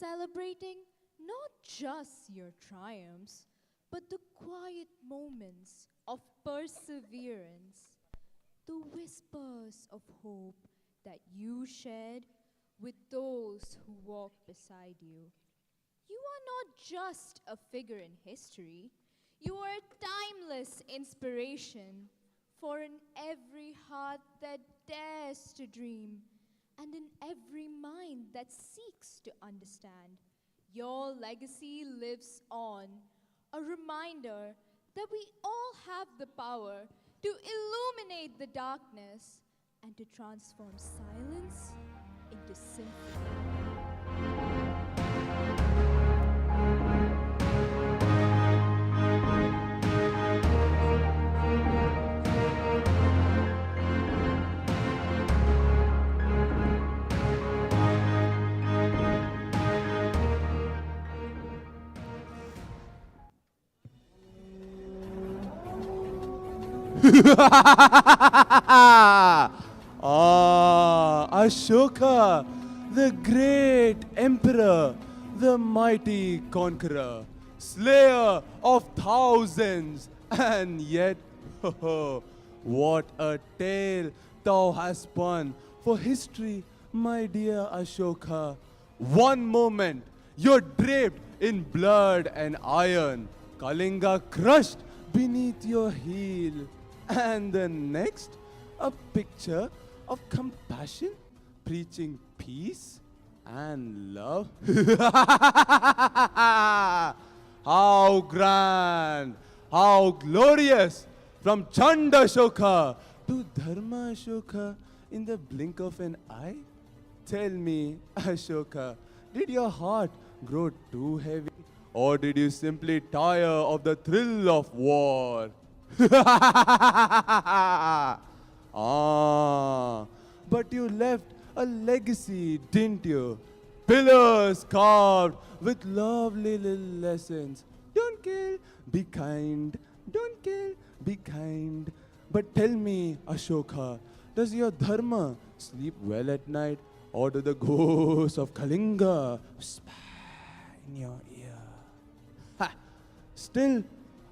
celebrating not just your triumphs, but the quiet moments of perseverance, the whispers of hope that you shared with those who walk beside you. You are not just a figure in history, you are a timeless inspiration for in every heart that dares to dream and in every mind that seeks to understand. Your legacy lives on, a reminder that we all have the power to illuminate the darkness and to transform silence into symphony. Ashoka, the great emperor, the mighty conqueror, slayer of thousands, and yet, what a tale thou hast spun for history, my dear Ashoka. One moment, you're draped in blood and iron, Kalinga crushed beneath your heel, and the next, a picture of compassion, preaching peace and love. How grand, how glorious, from Chanda Ashoka to Dharma Ashoka in the blink of an eye. Tell me, Ashoka, did your heart grow too heavy, or did you simply tire of the thrill of war? But you left a legacy, didn't you? Pillars carved with lovely little lessons. Don't kill, be kind. Don't kill, be kind. But tell me, Ashoka, does your dharma sleep well at night, or do the ghosts of Kalinga whisper in your ear? Ha! Still,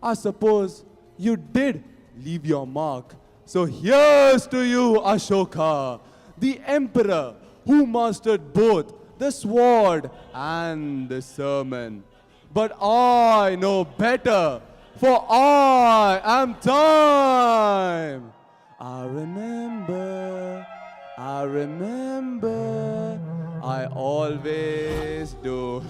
I suppose you did leave your mark. So here's to you, Ashoka, the emperor who mastered both the sword and the sermon. But I know better, for I am time. I remember, I always do.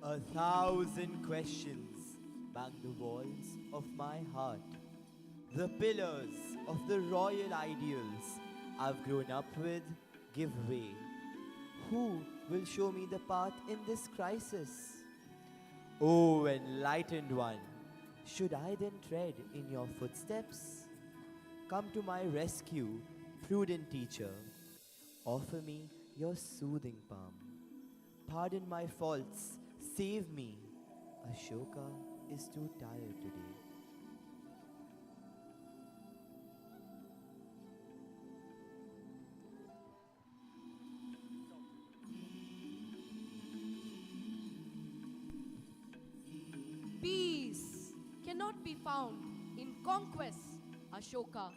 1,000 questions bang the walls of my heart. The pillars of the royal ideals I've grown up with give way. Who will show me the path in this crisis? O enlightened one, should I then tread in your footsteps? Come to my rescue, prudent teacher. Offer me your soothing palm. Pardon my faults, save me. Ashoka is too tired today. Peace cannot be found in conquest, Ashoka.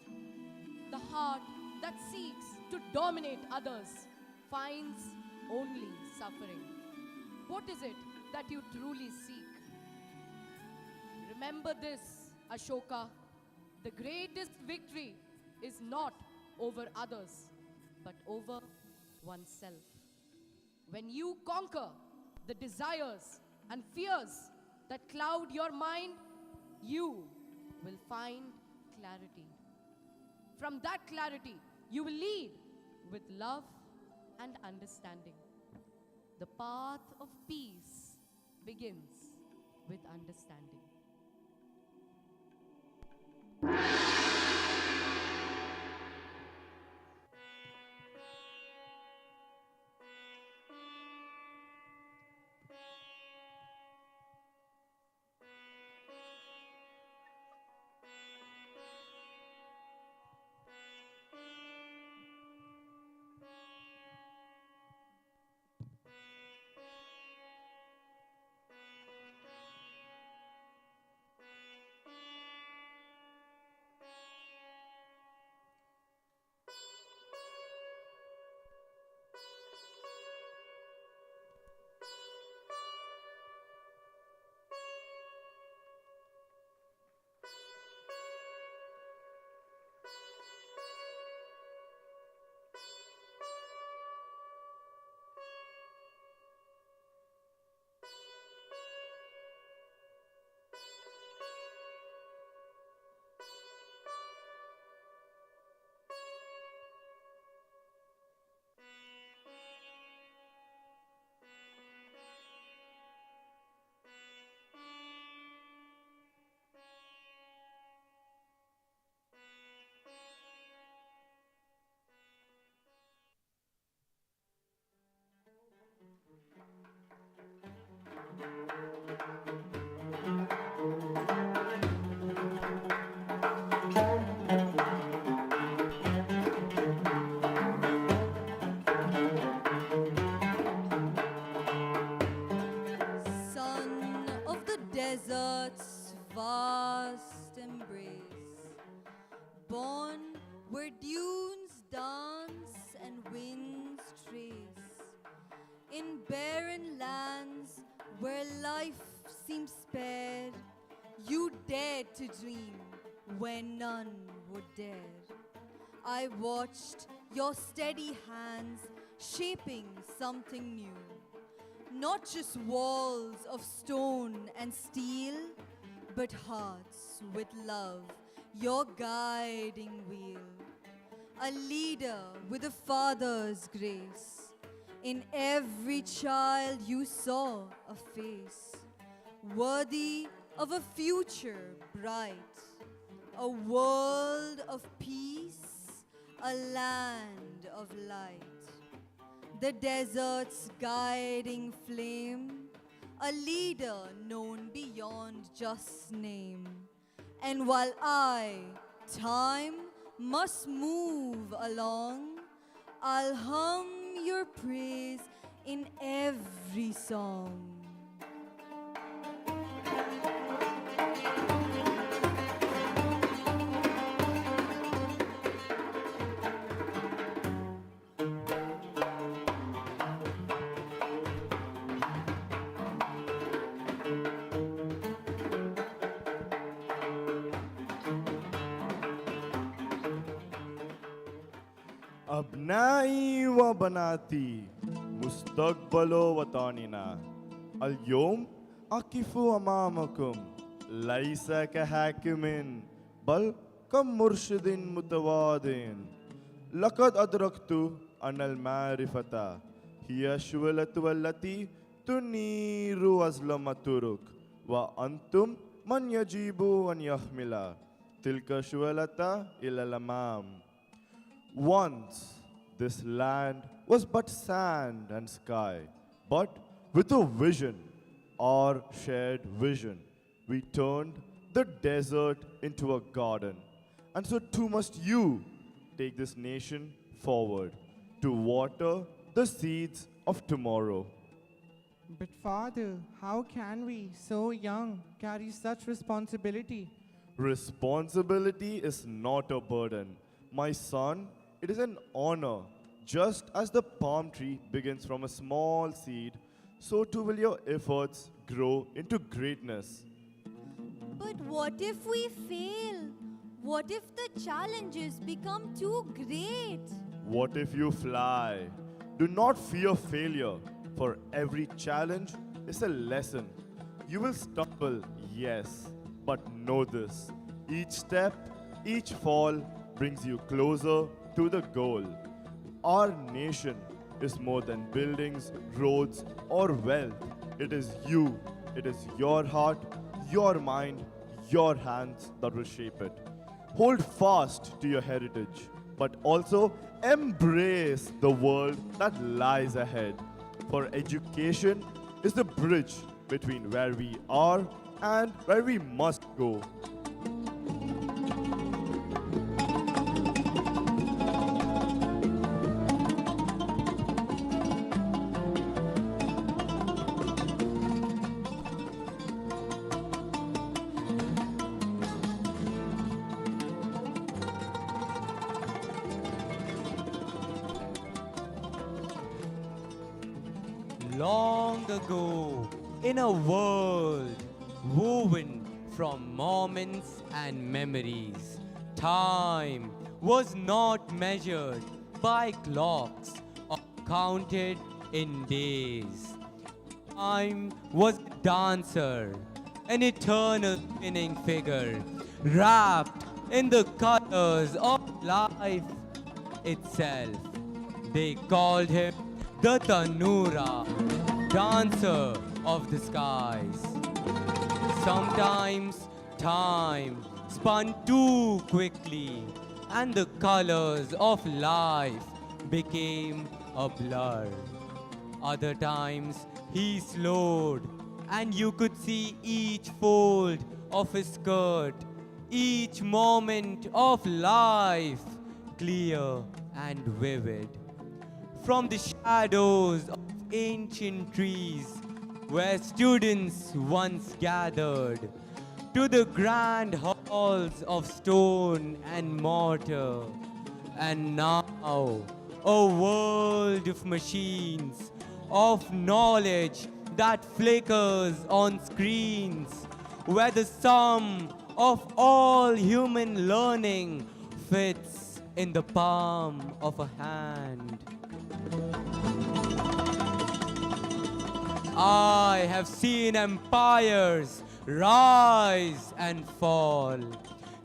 The heart that seeks to dominate others finds only suffering. What is it that you truly seek? Remember this, Ashoka. The greatest victory is not over others, but over oneself. When you conquer the desires and fears that cloud your mind, you will find clarity. From that clarity, you will lead with love and understanding. The path of peace begins with understanding. Son of the desert's vast embrace, born where dunes dance and winds trace, in barren lands where life seems spared, you dared to dream where none would dare. I watched your steady hands shaping something new. Not just walls of stone and steel, but hearts with love, your guiding wheel. A leader with a father's grace. In every child you saw a face, worthy of a future bright, a world of peace, a land of light. The desert's guiding flame, a leader known beyond just name. And while I, time, must move along, I'll hum your praise in every song. अबनाई व बनाती मुस्तकबलो वतानिना اليوم أقف أمامكم ليس كحاكم بل كمرشد متواضع. لقد أدركت أن المعرفة هي الشعلة التي تنير أظلم الطرق، وأنتم من يجب أن يحمل تلك الشعلة إلى الأمام. Once this land was but sand and sky, but with a vision, our shared vision, we turned the desert into a garden. And so too must you take this nation forward to water the seeds of tomorrow. But Father, how can we, so young, carry such responsibility? Responsibility is not a burden. My son, it is an honor. Just as the palm tree begins from a small seed, so too will your efforts grow into greatness. But what if we fail? What if the challenges become too great? What if you fly? Do not fear failure, for every challenge is a lesson. You will stumble, yes, but know this. Each step, each fall brings you closer to the goal. Our nation is more than buildings, roads, or wealth. It is you, it is your heart, your mind, your hands that will shape it. Hold fast to your heritage, but also embrace the world that lies ahead. For education is the bridge between where we are and where we must go. Long ago, in a world woven from moments and memories, time was not measured by clocks or counted in days. Time was a dancer, an eternal spinning figure, wrapped in the colors of life itself. They called him the Tanura, dancer of the skies. Sometimes time spun too quickly, and the colors of life became a blur. Other times he slowed, and you could see each fold of his skirt, each moment of life clear and vivid. From the shadows of ancient trees where students once gathered, to the grand halls of stone and mortar, and now a world of machines, of knowledge that flickers on screens, where the sum of all human learning fits in the palm of a hand. I have seen empires rise and fall,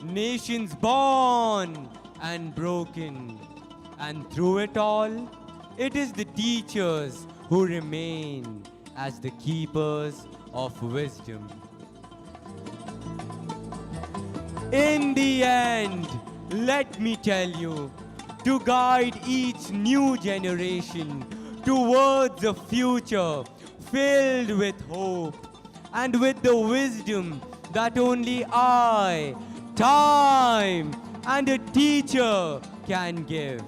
nations born and broken, and through it all, it is the teachers who remain as the keepers of wisdom. In the end, let me tell you, to guide each new generation towards a future filled with hope and with the wisdom that only I, time, and a teacher can give.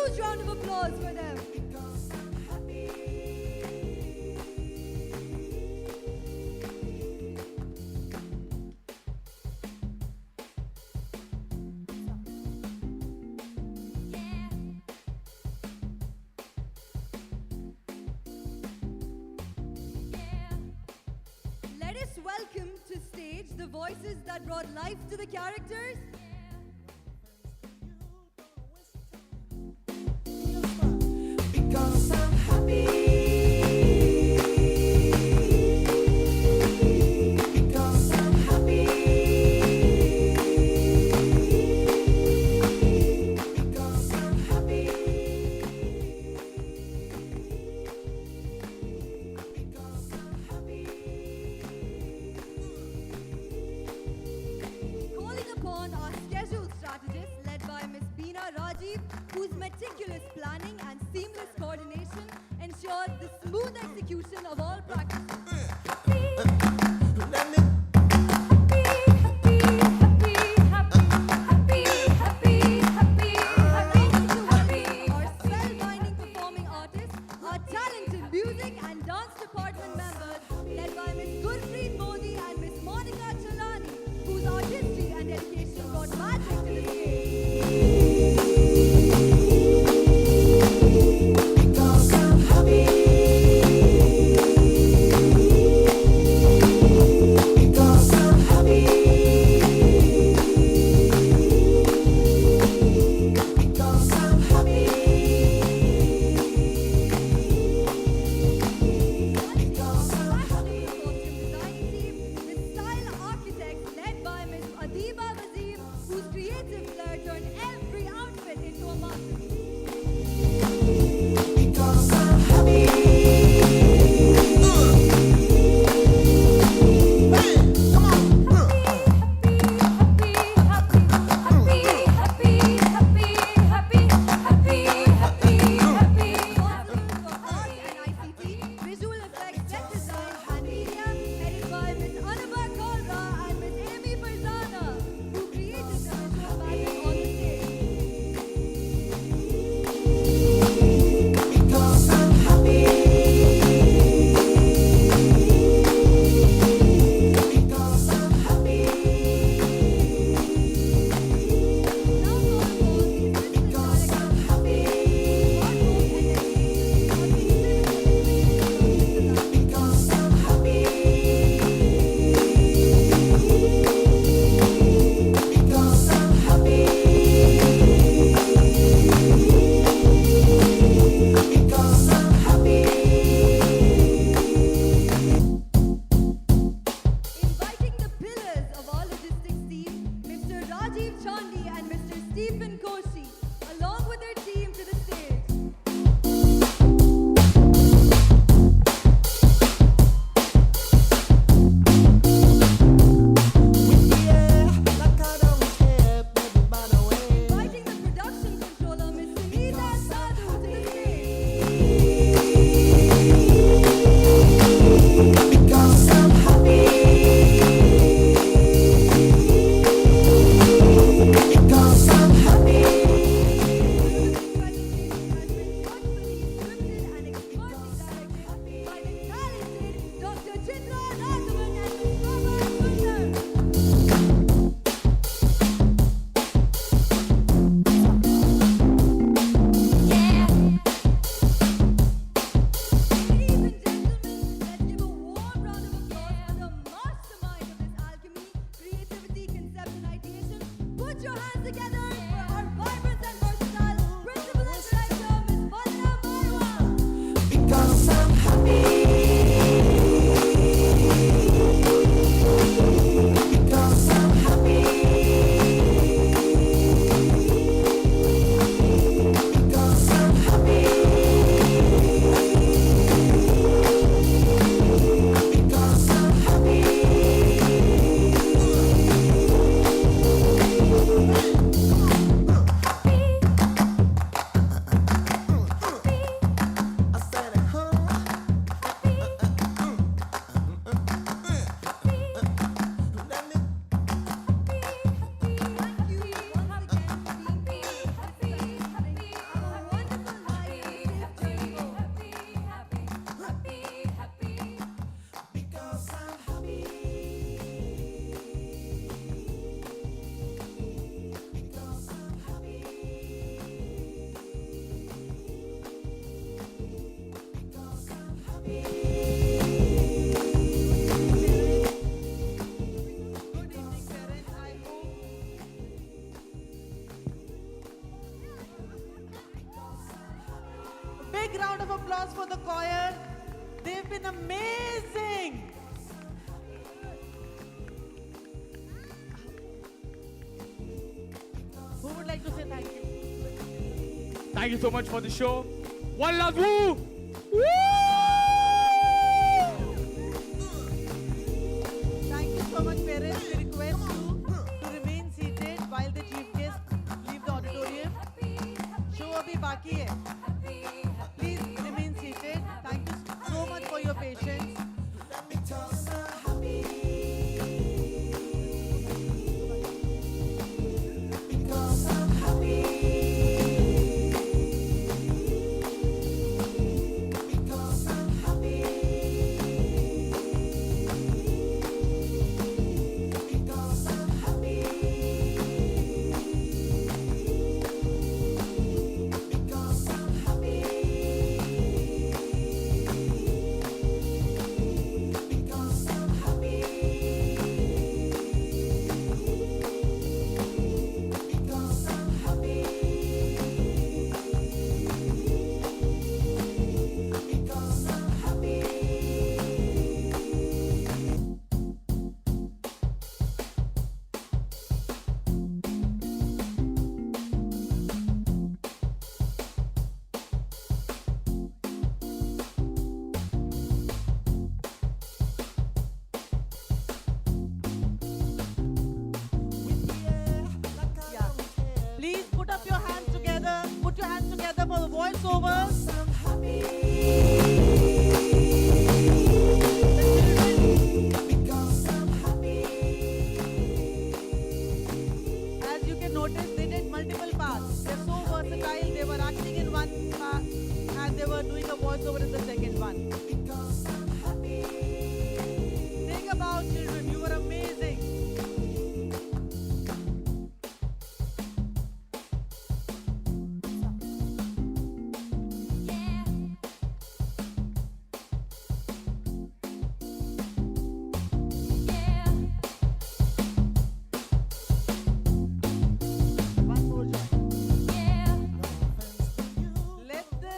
huge round of applause for them. Let us welcome to stage the voices that brought life to the characters. Because I'm happy. Because I'm happy. Because I'm happy. Because I'm happy. Calling upon our schedule strategist led by Ms. Beena Rajiv, whose meticulous planning and seamless coordination ensures the smooth execution of all practices. Our spellbinding performing artists, our talented music and dance department members led by Ms. Gurpreet Modi and Ms. Monica Chalani, whose artistry and dedication brought magic to the stage. Because I'm happy. choir. They've been amazing. Who would like to say thank you? Thank you so much for the show. One love, woo! Thank you so much, parents. We request you to remain seated while the chief guests leave the auditorium. Show abhi baki hai. Please remain seated. Thank you so much for your patience. Please put up your hands together. Put your hands together for the voiceovers. As you can notice, they did multiple parts. They're so versatile. They were acting in one part and they were doing a voiceover in the second one. Think about children. You were amazing. Let the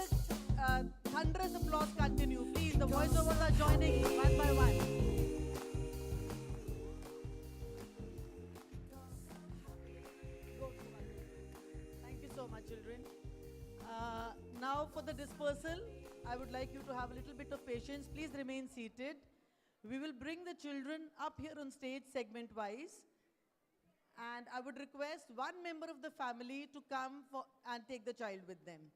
thunderous applause continue. Please, the voiceovers are joining one by one. Thank you so much, children. Now for the dispersal, I would like you to have a little bit of patience. Please remain seated. We will bring the children up here on stage segment-wise. And I would request one member of the family to come and take the child with them.